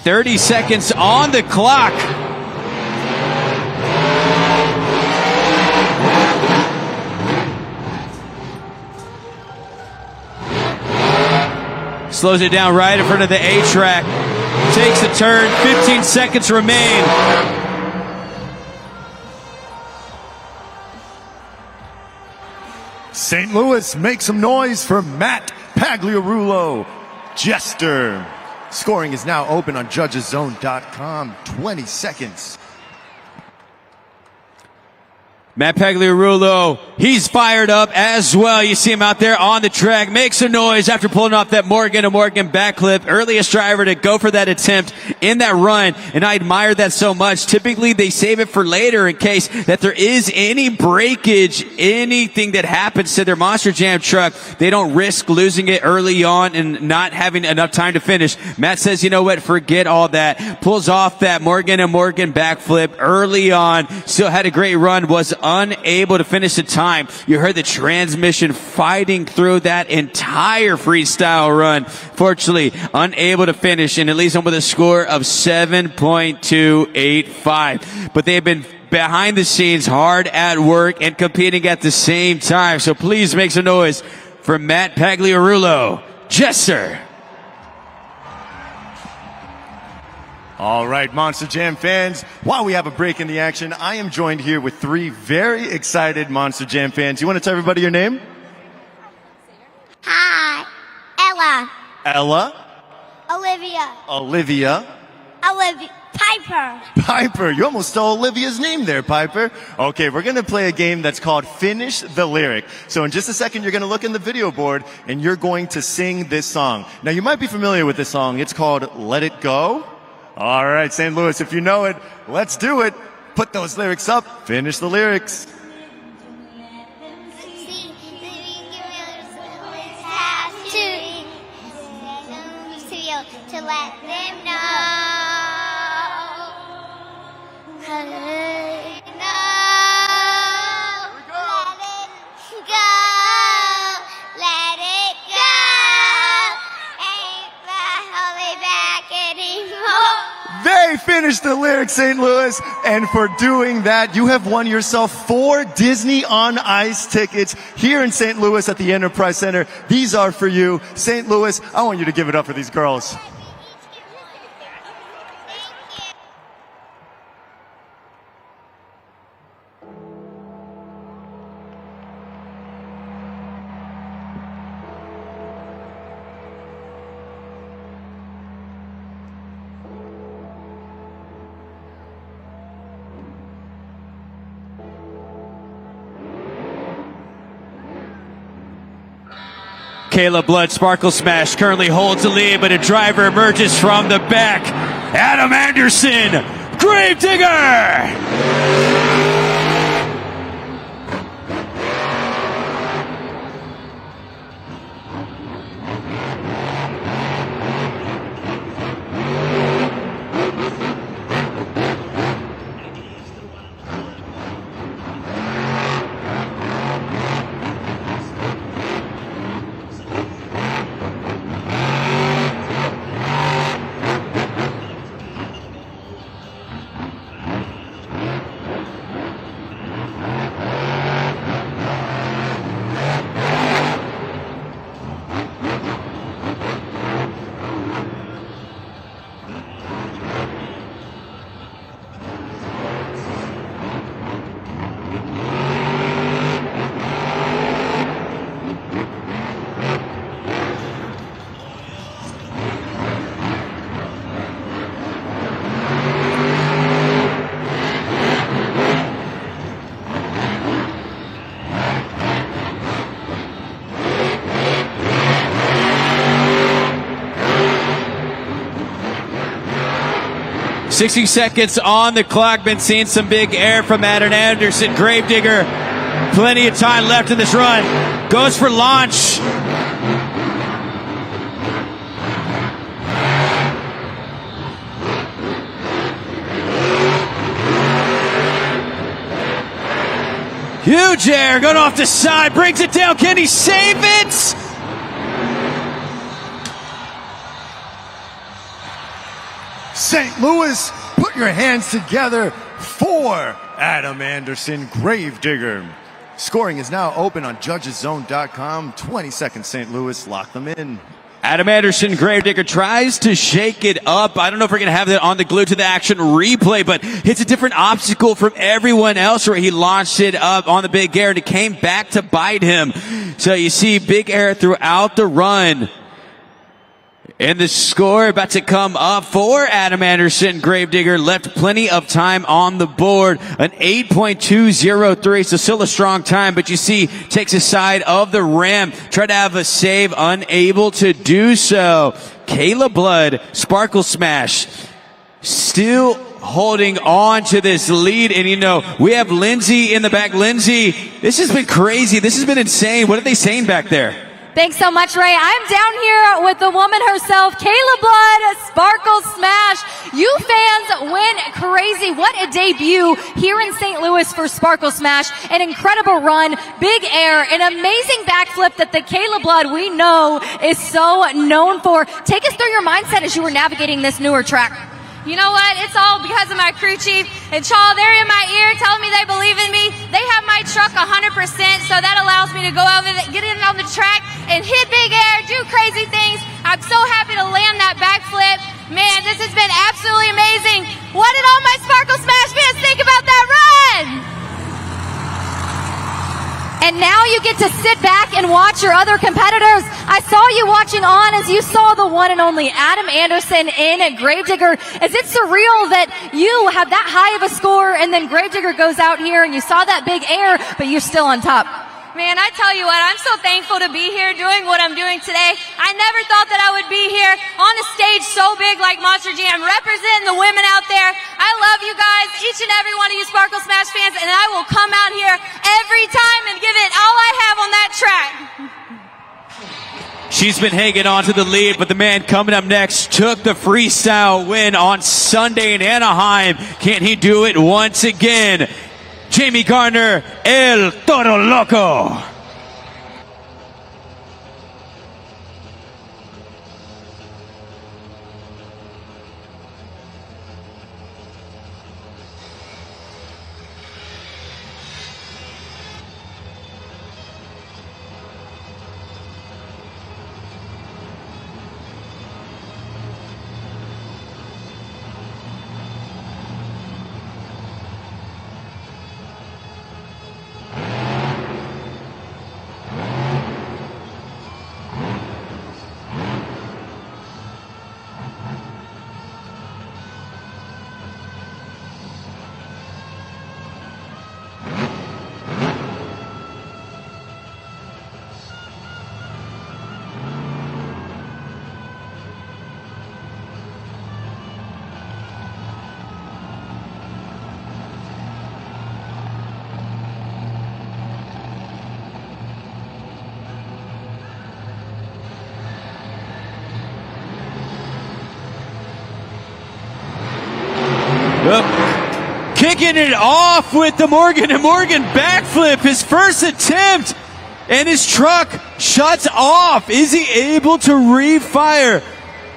S1: 30 seconds on the clock. Slows it down right in front of the A-track. Takes a turn. 15 seconds remain.
S2: St. Louis, make some noise for Matt Pagliarulo. Jester. Scoring is now open on judgeszone.com. 20 seconds.
S1: Matt Pagliarulo, he's fired up as well. You see him out there on the track, makes a noise after pulling off that Morgan to Morgan backflip. Earliest driver to go for that attempt in that run, and I admire that so much. Typically, they save it for later in case that there is any breakage, anything that happens to their Monster Jam truck. They don't risk losing it early on and not having enough time to finish. Matt says, you know what, forget all that. Pulls off that Morgan and Morgan backflip early on. Still had a great run, was unable to finish the time. You heard the transmission fighting through that entire freestyle run. Fortunately, unable to finish, and it leaves them with a score of 7.285. But they've been behind the scenes hard at work and competing at the same time. So please make some noise for Matt Pagliarulo. Jesser.
S2: All right, Monster Jam fans, while we have a break in the action, I am joined here with three very excited Monster Jam fans. You want to tell everybody your name?
S11: Hi, Ella.
S2: Ella.
S11: Olivia.
S2: Olivia.
S11: Piper.
S2: Piper. You almost stole Olivia's name there, Piper. Okay, we're going to play a game that's called Finish the Lyric. So in just a second, you're going to look in the video board and you're going to sing this song. Now, you might be familiar with this song. It's called Let It Go. All right, St. Louis, if you know it, let's do it. Put those lyrics up. Finish the lyrics.
S11: To let them know. Let it go. Let it go. Ain't holding back anymore.
S2: They finished the lyrics, St. Louis. And for doing that, you have won yourself 4 Disney on Ice tickets here in St. Louis at the Enterprise Center. These are for you. St. Louis, I want you to give it up for these girls.
S1: 'Kayla Blood Sparkle Smash currently holds the lead, but a driver emerges from the back. Adam Anderson, Gravedigger! "60 seconds on the clock. Been seeing some big air from Adam Anderson. Gravedigger, plenty of time left in this run. Goes for launch. Huge air going off the side. Brings it down. Can he save it?
S2: St. Louis, put your hands together for Adam Anderson, Gravedigger. Scoring is now open on judgeszone.com. 20 seconds, St. Louis. Lock them in.
S1: Adam Anderson, Gravedigger, tries to shake it up. I don't know if we're going to have that on the Glued to the Action replay, but hits a different obstacle from everyone else where he launched it up on the big air and it came back to bite him. So you see big air throughout the run. And the score about to come up for Adam Anderson. Gravedigger left plenty of time on the board. An 8.203, so still a strong time, but you see, takes a side of the rim. Tried to have a save, unable to do so. Kayla Blood, Sparkle Smash, still holding on to this lead. And you know, we have Lindsay in the back. Lindsay, this has been crazy. This has been insane. What are they saying back there?
S3: Thanks so much, Ray. I'm down here with the woman herself, Kayla Blood, Sparkle Smash. You fans went crazy. What a debut here in St. Louis for Sparkle Smash. An incredible run, big air, an amazing backflip that the Kayla Blood we know is so known for. Take us through your mindset as you were navigating this newer track.
S12: You know what? It's all because of my crew chief and Chaw. They're in my ear telling me they believe in me. They have my truck 100%, so that allows me to go over, get in on the track and hit big air, do crazy things. I'm so happy to land that backflip. Man, this has been absolutely amazing. What did all my Sparkle Smash fans think about that run?
S3: And now you get to sit back and watch your other competitors. I saw you watching on as you saw the one and only Adam Anderson in Gravedigger. Is it surreal that you have that high of a score and then Gravedigger goes out here and you saw that big air, but you're still on top?
S12: Man, I tell you what, I'm so thankful to be here doing what I'm doing today. I never thought that I would be here on a stage so big like Monster Jam, representing the women out there. I love you guys, each and every one of you Sparkle Smash fans, and I will come out here every time and give it all I have on that track.
S1: She's been hanging on to the lead, but the man coming up next took the freestyle win on Sunday in Anaheim. Can he do it once again? Jamie Garner, El Toro Loco. Kicking it off with the Morgan & Morgan backflip, his first attempt, and his truck shuts off. Is he able to refire?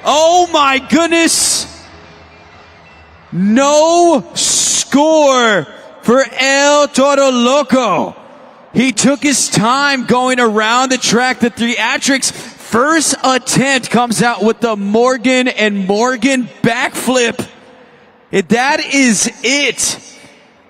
S1: Oh my goodness. No score for El Toro Loco. He took his time going around the track. The Theatrics' first attempt comes out with the Morgan & Morgan backflip. That is it.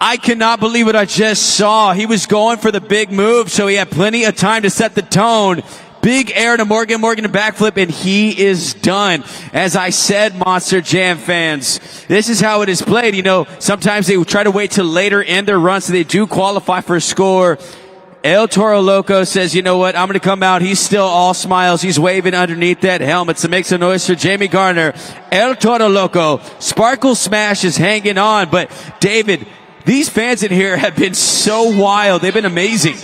S1: I cannot believe what I just saw. He was going for the big move, so he had plenty of time to set the tone. Big air to Morgan backflip, and he is done. As I said, Monster Jam fans, this is how it is played. You know, sometimes they try to wait till later in their run so they do qualify for a score. El Toro Loco says, you know what, I'm going to come out. He's still all smiles. He's waving underneath that helmet. So make some noise for Jamie Garner. El Toro Loco. Sparkle Smash is hanging on. But David, these fans in here have been so wild. They've been amazing.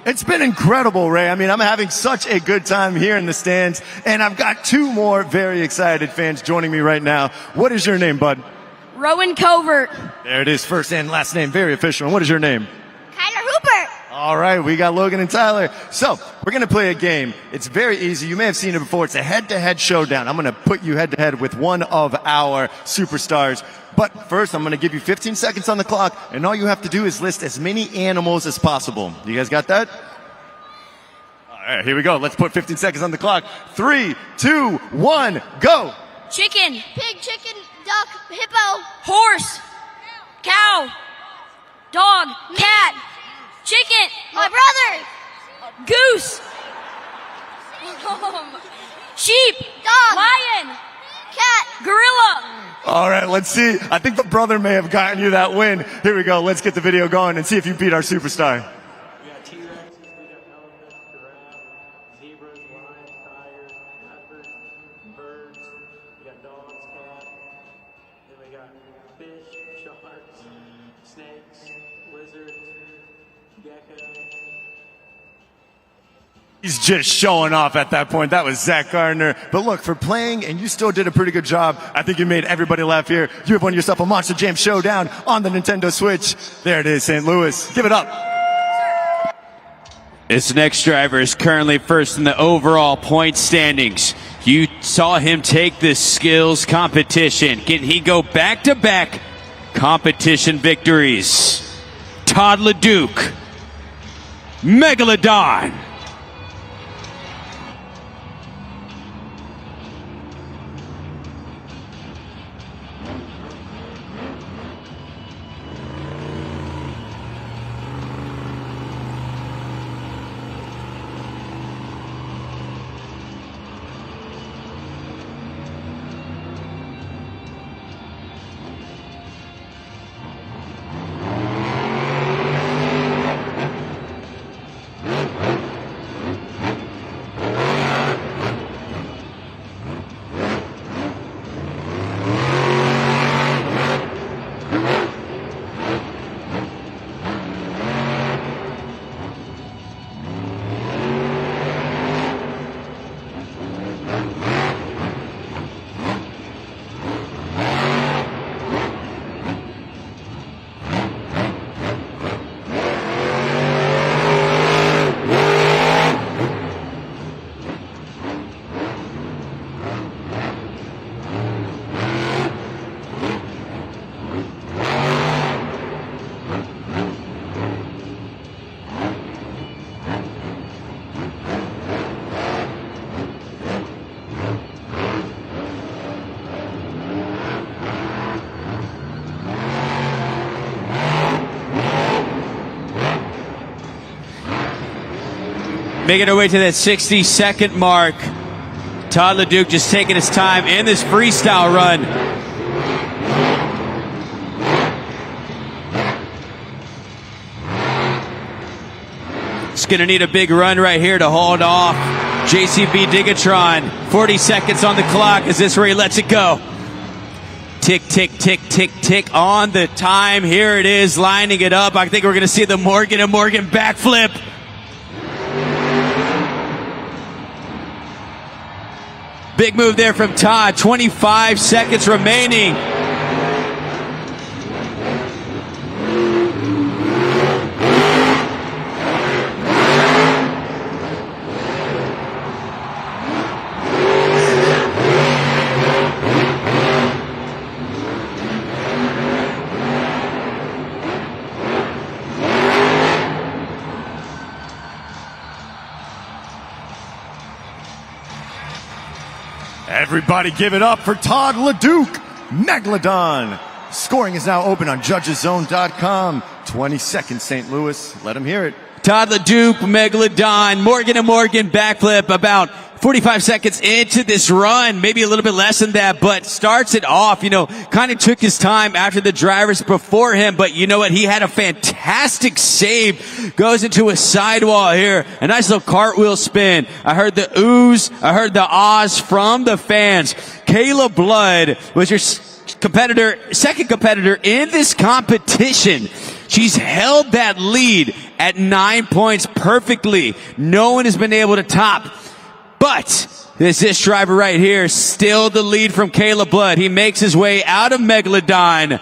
S2: It's been incredible, Ray. I mean, I'm having such a good time here in the stands. And I've got two more very excited fans joining me right now. What is your name, bud?
S12: Rowan Covert.
S2: There it is, first and last name, very official. And what is your name?
S11: Kyler Hooper.
S2: All right, we got Logan and Tyler. So we're going to play a game. It's very easy. You may have seen it before. It's a head-to-head showdown. I'm going to put you head-to-head with one of our superstars. But first, I'm going to give you 15 seconds on the clock, and all you have to do is list as many animals as possible. You guys got that? All right, here we go. Let's put 15 seconds on the clock. 3, 2, 1, go.
S12: Chicken.
S11: Pig, chicken, duck, hippo.
S12: Horse. Cow. Dog. Cat. Chicken.
S11: My brother.
S12: Goose. sheep,
S11: Dog.
S12: lion,
S11: Cat.
S12: gorilla.
S2: All right, let's see. I think the brother may have gotten you that win. Here we go. Let's get the video going and see if you beat our superstar.
S6: We got T-Rex, we got elephants, giraffe, zebras, lions, tigers, leopards, birds. We got dogs, cats. Then we got fish, sharks, snakes, lizards, gecko.
S2: He's just showing off at that point. That was Zach Gardner. But look, for playing, and you still did a pretty good job. I think you made everybody laugh here. You have won yourself a Monster Jam Showdown on the Nintendo Switch. There it is, St. Louis. Give it up.
S1: This next driver is currently first in the overall point standings. You saw him take this skills competition. Can he go back-to-back competition victories? Todd LeDuc, Megalodon. Making our way to that 60-second mark. Todd LeDuc just taking his time in this freestyle run. It's going to need a big run right here to hold off JCB Digatron. 40 seconds on the clock. Is this where he lets it go? Tick, tick, tick, tick, tick on the time. Here it is, lining it up. I think we're going to see the Morgan & Morgan backflip. Big move there from Todd. 25 seconds remaining.
S2: Everybody give it up for Todd LeDuc, Megalodon. Scoring is now open on judgeszone.com. 20 seconds, St. Louis. Let him hear it.
S1: Todd LeDuc, Megalodon, Morgan & Morgan backflip about 45 seconds into this run, maybe a little bit less than that, but starts it off, kind of took his time after the drivers before him, but you know what? He had a fantastic save, goes into a sidewall here, a nice little cartwheel spin. I heard the oohs, I heard the ahs from the fans. Kayla Blood was your second competitor in this competition. She's held that lead at 9 points perfectly. No one has been able to top. But this driver right here, still the lead from Kayla Blood. He makes his way out of Megalodon.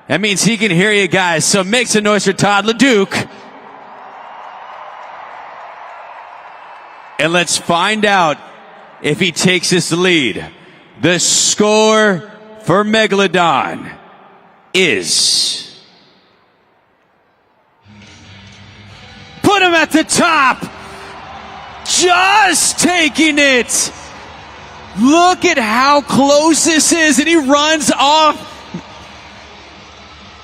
S1: That means he can hear you guys. So make some noise for Todd LeDuc. And let's find out if he takes this lead. The score for Megalodon is... Put him at the top! Just taking it. Look at how close this is, and he runs off.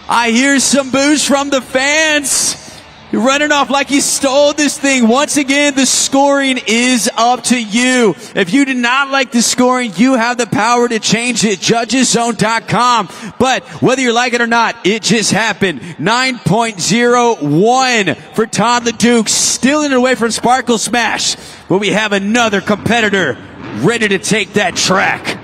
S1: I hear some boos from the fans. running off like he stole this thing. Once again, the scoring is up to you. If you do not like the scoring, you have the power to change it. Judgeszone.com. But whether you like it or not, it just happened. 9.01 for Todd LeDuc, stealing it away from Sparkle Smash. But we have another competitor ready to take that track.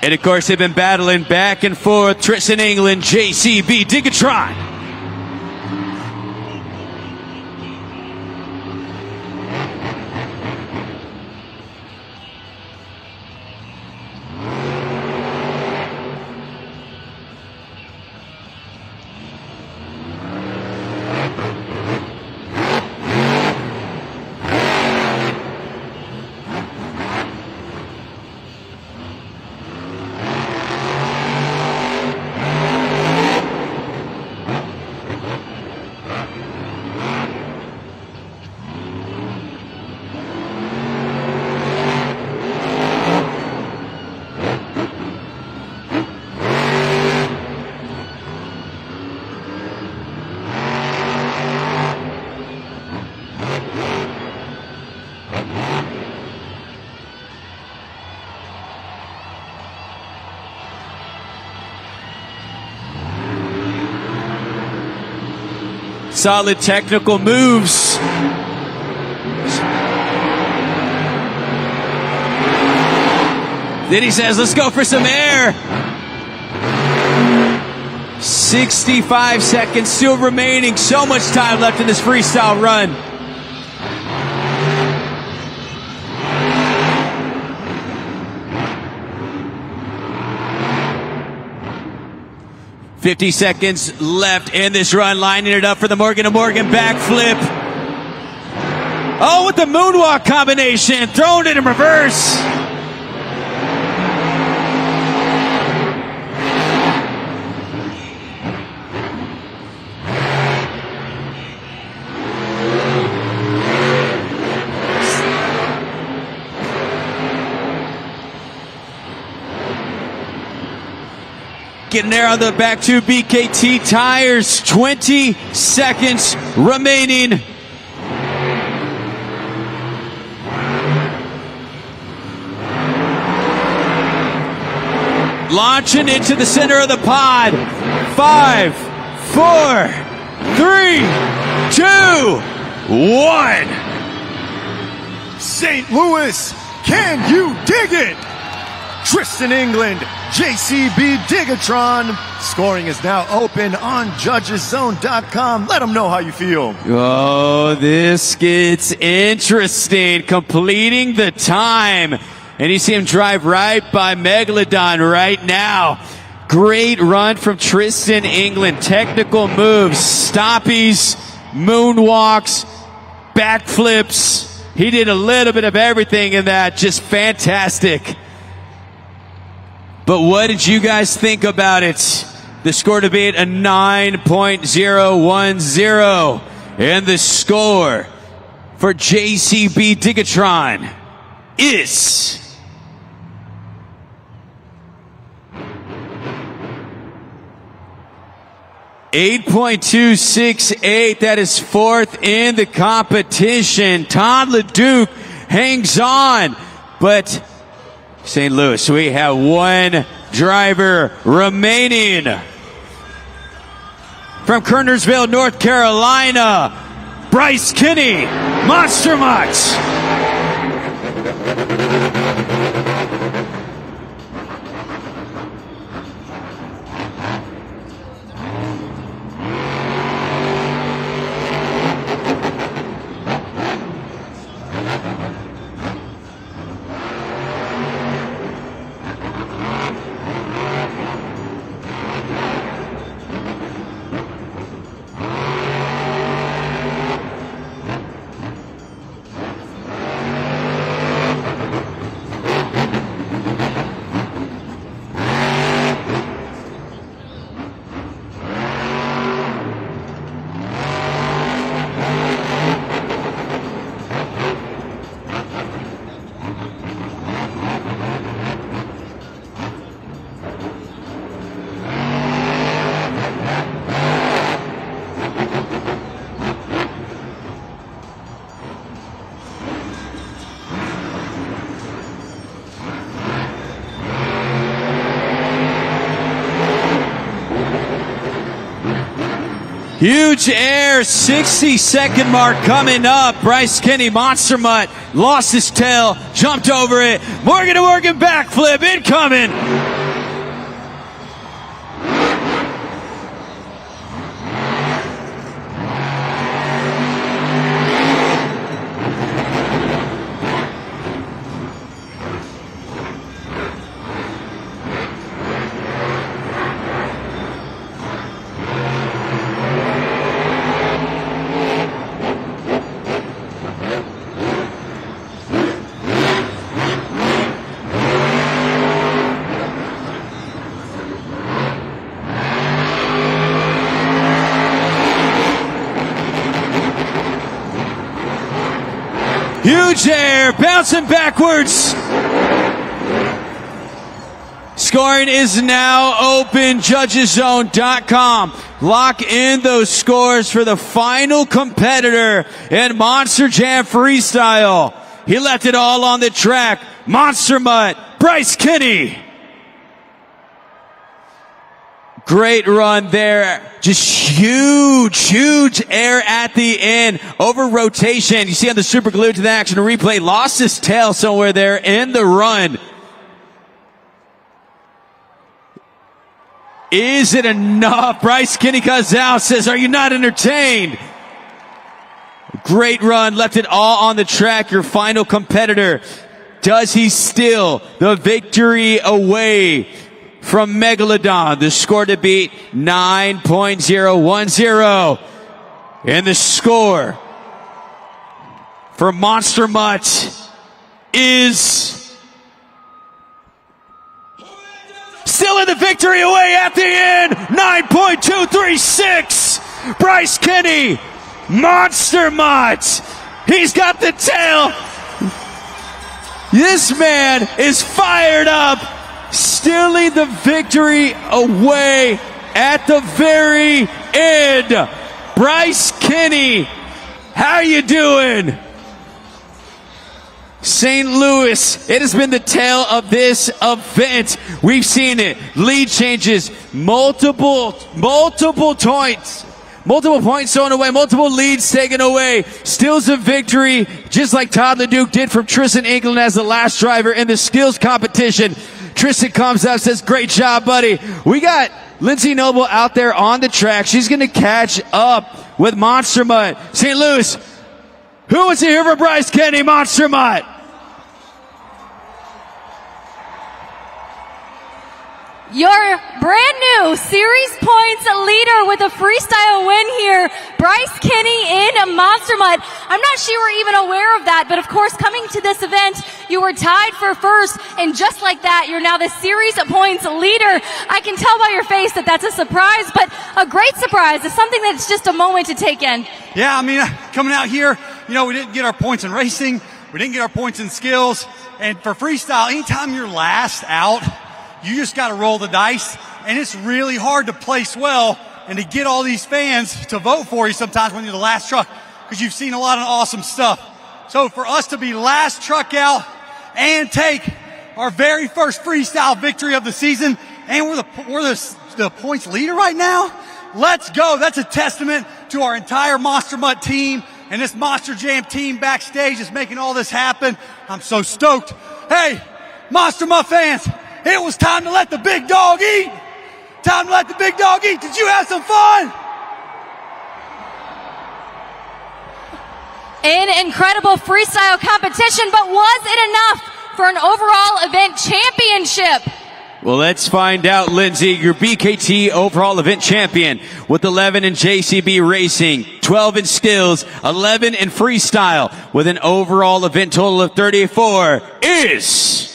S1: And of course, they've been battling back and forth. Tristan England, JCB, Digatron. Solid technical moves. Then he says, let's go for some air. 65 seconds still remaining. So much time left in this freestyle run. $50 seconds left in this run, lining it up for the Morgan to Morgan backflip. Oh, with the moonwalk combination, throwing it in reverse. Getting there on the back two BKT tires. 20 seconds remaining. Launching into the center of the pod. 5, 4, 3, 2, 1.
S2: St. Louis, can you dig it? Tristan England, JCB Digatron. Scoring is now open on Judgeszone.com. Let them know how you feel.
S1: Oh, this gets interesting. Completing the time. And you see him drive right by Megalodon right now. Great run from Tristan England. Technical moves, stoppies, moonwalks, backflips. He did a little bit of everything in that. Just fantastic. But what did you guys think about it? The score to beat a 9.010. And the score for JCB Digatron is 8.268. That is fourth in the competition. Todd LeDuc hangs on, but St. Louis, we have one driver remaining. From Kernersville, North Carolina, Bryce Kinney, Monster Mutt. Huge air, 60-second mark coming up. Bryce Kinney, Monster Mutt, lost his tail, jumped over it. Morgan to Morgan backflip, incoming. Huge air, bouncing backwards. Scoring is now open, judgeszone.com. Lock in those scores for the final competitor in Monster Jam Freestyle. He left it all on the track. Monster Mutt, Bryce Kinney. Great run there. Just huge air at the end. Over rotation. You see on the super glued to the action replay. Lost his tail somewhere there in the run. Is it enough? Bryce Kinney comes out, says, are you not entertained? Great run. Left it all on the track. Your final competitor. Does he steal the victory away from Megalodon? The score to beat 9.010. And the score for Monster Mutt is still in the victory away at the end. 9.236. Bryce Kinney, Monster Mutt. He's got the tail. This man is fired up. Stealing the victory away at the very end. Bryce Kinney, how you doing? St. Louis, it has been the tale of this event. We've seen it. Lead changes, multiple points thrown away, multiple leads taken away. Steals a victory, just like Todd LeDuc did from Tristan England as the last driver in the skills competition. Tristan comes up, says, great job, buddy. We got Lindsay Noble out there on the track. She's going to catch up with Monster Mutt. St. Louis, who wants to hear for Bryce Kinney, Monster Mutt?
S3: Your brand new series points leader with a freestyle win here, Bryce Kinney in Monster Mutt. I'm not sure you were even aware of that, but of course, coming to this event, you were tied for first, and just like that, you're now the series points leader. I can tell by your face that that's a surprise, but a great surprise. It's something that's just a moment to take in.
S13: Yeah, I mean, coming out here, we didn't get our points in racing, we didn't get our points in skills, and for freestyle, anytime you're last out, you just got to roll the dice, and it's really hard to place well and to get all these fans to vote for you sometimes when you're the last truck, because you've seen a lot of awesome stuff. So for us to be last truck out and take our very first freestyle victory of the season, and we're the points leader right now, let's go. That's a testament to our entire Monster Mutt team and this Monster Jam team backstage is making all this happen. I'm so stoked. Hey, Monster Mutt fans, it was time to let the big dog eat. Time to let the big dog eat. Did you have some fun?
S3: An incredible freestyle competition, but was it enough for an overall event championship?
S1: Well, let's find out, Lindsay, your BKT overall event champion with 11 in JCB racing, 12 in skills, 11 in freestyle, with an overall event total of 34 is...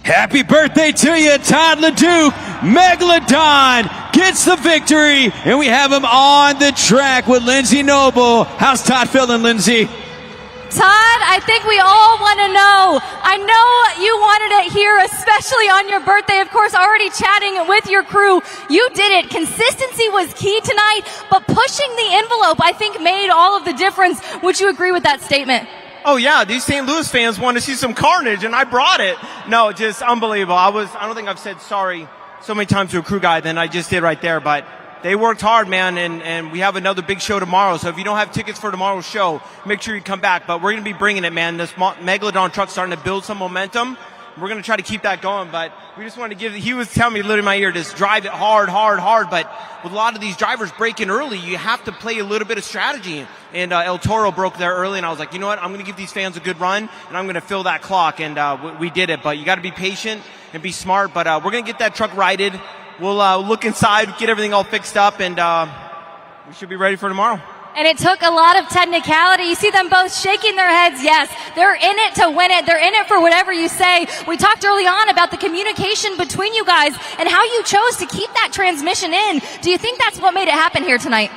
S1: Happy birthday to you, Todd LeDuc. Megalodon gets the victory, and we have him on the track with Lindsay Noble. How's Todd feeling, Lindsay?
S3: Todd, I think we all want to know. I know you wanted it here, especially on your birthday. Of course, already chatting with your crew. You did it. Consistency was key tonight, but pushing the envelope, I think, made all of the difference. Would you agree with that statement?
S9: Oh yeah, these St. Louis fans want to see some carnage, and I brought it. No, just unbelievable. I don't think I've said sorry so many times to a crew guy than I just did right there, but they worked hard, man, and we have another big show tomorrow. So if you don't have tickets for tomorrow's show, make sure you come back. But we're going to be bringing it, man. This Megalodon truck's starting to build some momentum. We're going to try to keep that going, but we just wanted to he was telling me literally in my ear, just drive it hard, hard, hard. But with a lot of these drivers breaking early, you have to play a little bit of strategy. And El Toro broke there early, and I was like, you know what? I'm going to give these fans a good run, and I'm going to fill that clock. And we did it. But you got to be patient and be smart. But we're going to get that truck righted. We'll look inside, get everything all fixed up, and we should be ready for tomorrow.
S3: And it took a lot of technicality. You see them both shaking their heads. Yes, they're in it to win it. They're in it for whatever you say. We talked early on about the communication between you guys and how you chose to keep that transmission in. Do you think that's what made it happen here tonight?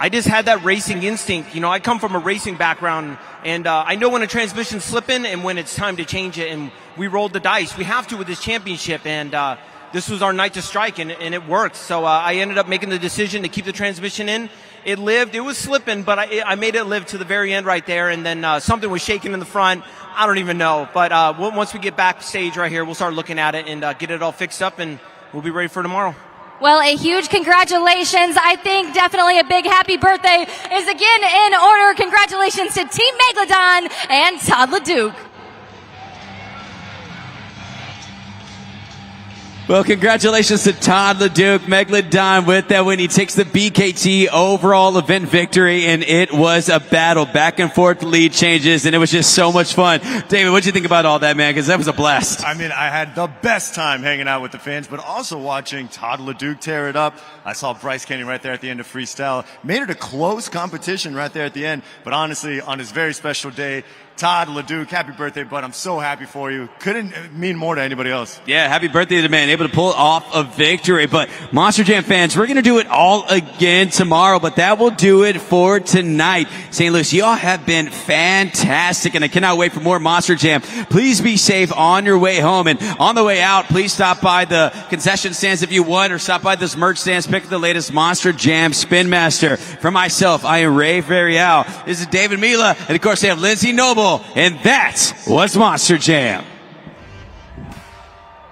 S9: I just had that racing instinct. You know, I come from a racing background, and I know when a transmission's slipping and when it's time to change it, and we rolled the dice. We have to with this championship, and this was our night to strike, and it worked. So I ended up making the decision to keep the transmission in. It lived. It was slipping, but I made it live to the very end right there, and then something was shaking in the front. I don't even know. But once we get backstage right here, we'll start looking at it and get it all fixed up, and we'll be ready for tomorrow.
S3: Well, a huge congratulations. I think definitely a big happy birthday is again in order. Congratulations to Team Megalodon and Todd LeDuc.
S1: Well, congratulations to Todd LeDuc, Megalodon with that win. He takes the BKT overall event victory, and it was a battle, back and forth lead changes, and it was just so much fun. David, what'd you think about all that, man? Because that was a blast.
S2: I mean, I had the best time hanging out with the fans, but also watching Todd LeDuc tear it up. I saw Bryce Kenny right there at the end of Freestyle. Made it a close competition right there at the end, but honestly, on his very special day, Todd LeDuc, happy birthday, bud. I'm so happy for you. Couldn't mean more to anybody else.
S1: Yeah, happy birthday to the man. Able to pull off a victory. But Monster Jam fans, we're going to do it all again tomorrow, but that will do it for tonight. St. Louis, y'all have been fantastic, and I cannot wait for more Monster Jam. Please be safe on your way home, and on the way out, please stop by the concession stands if you want, or stop by those merch stands, pick up the latest Monster Jam Spin Master. For myself, I am Ray Ferrial. This is David Mila, and of course, they have Lindsay Noble. And that was Monster Jam.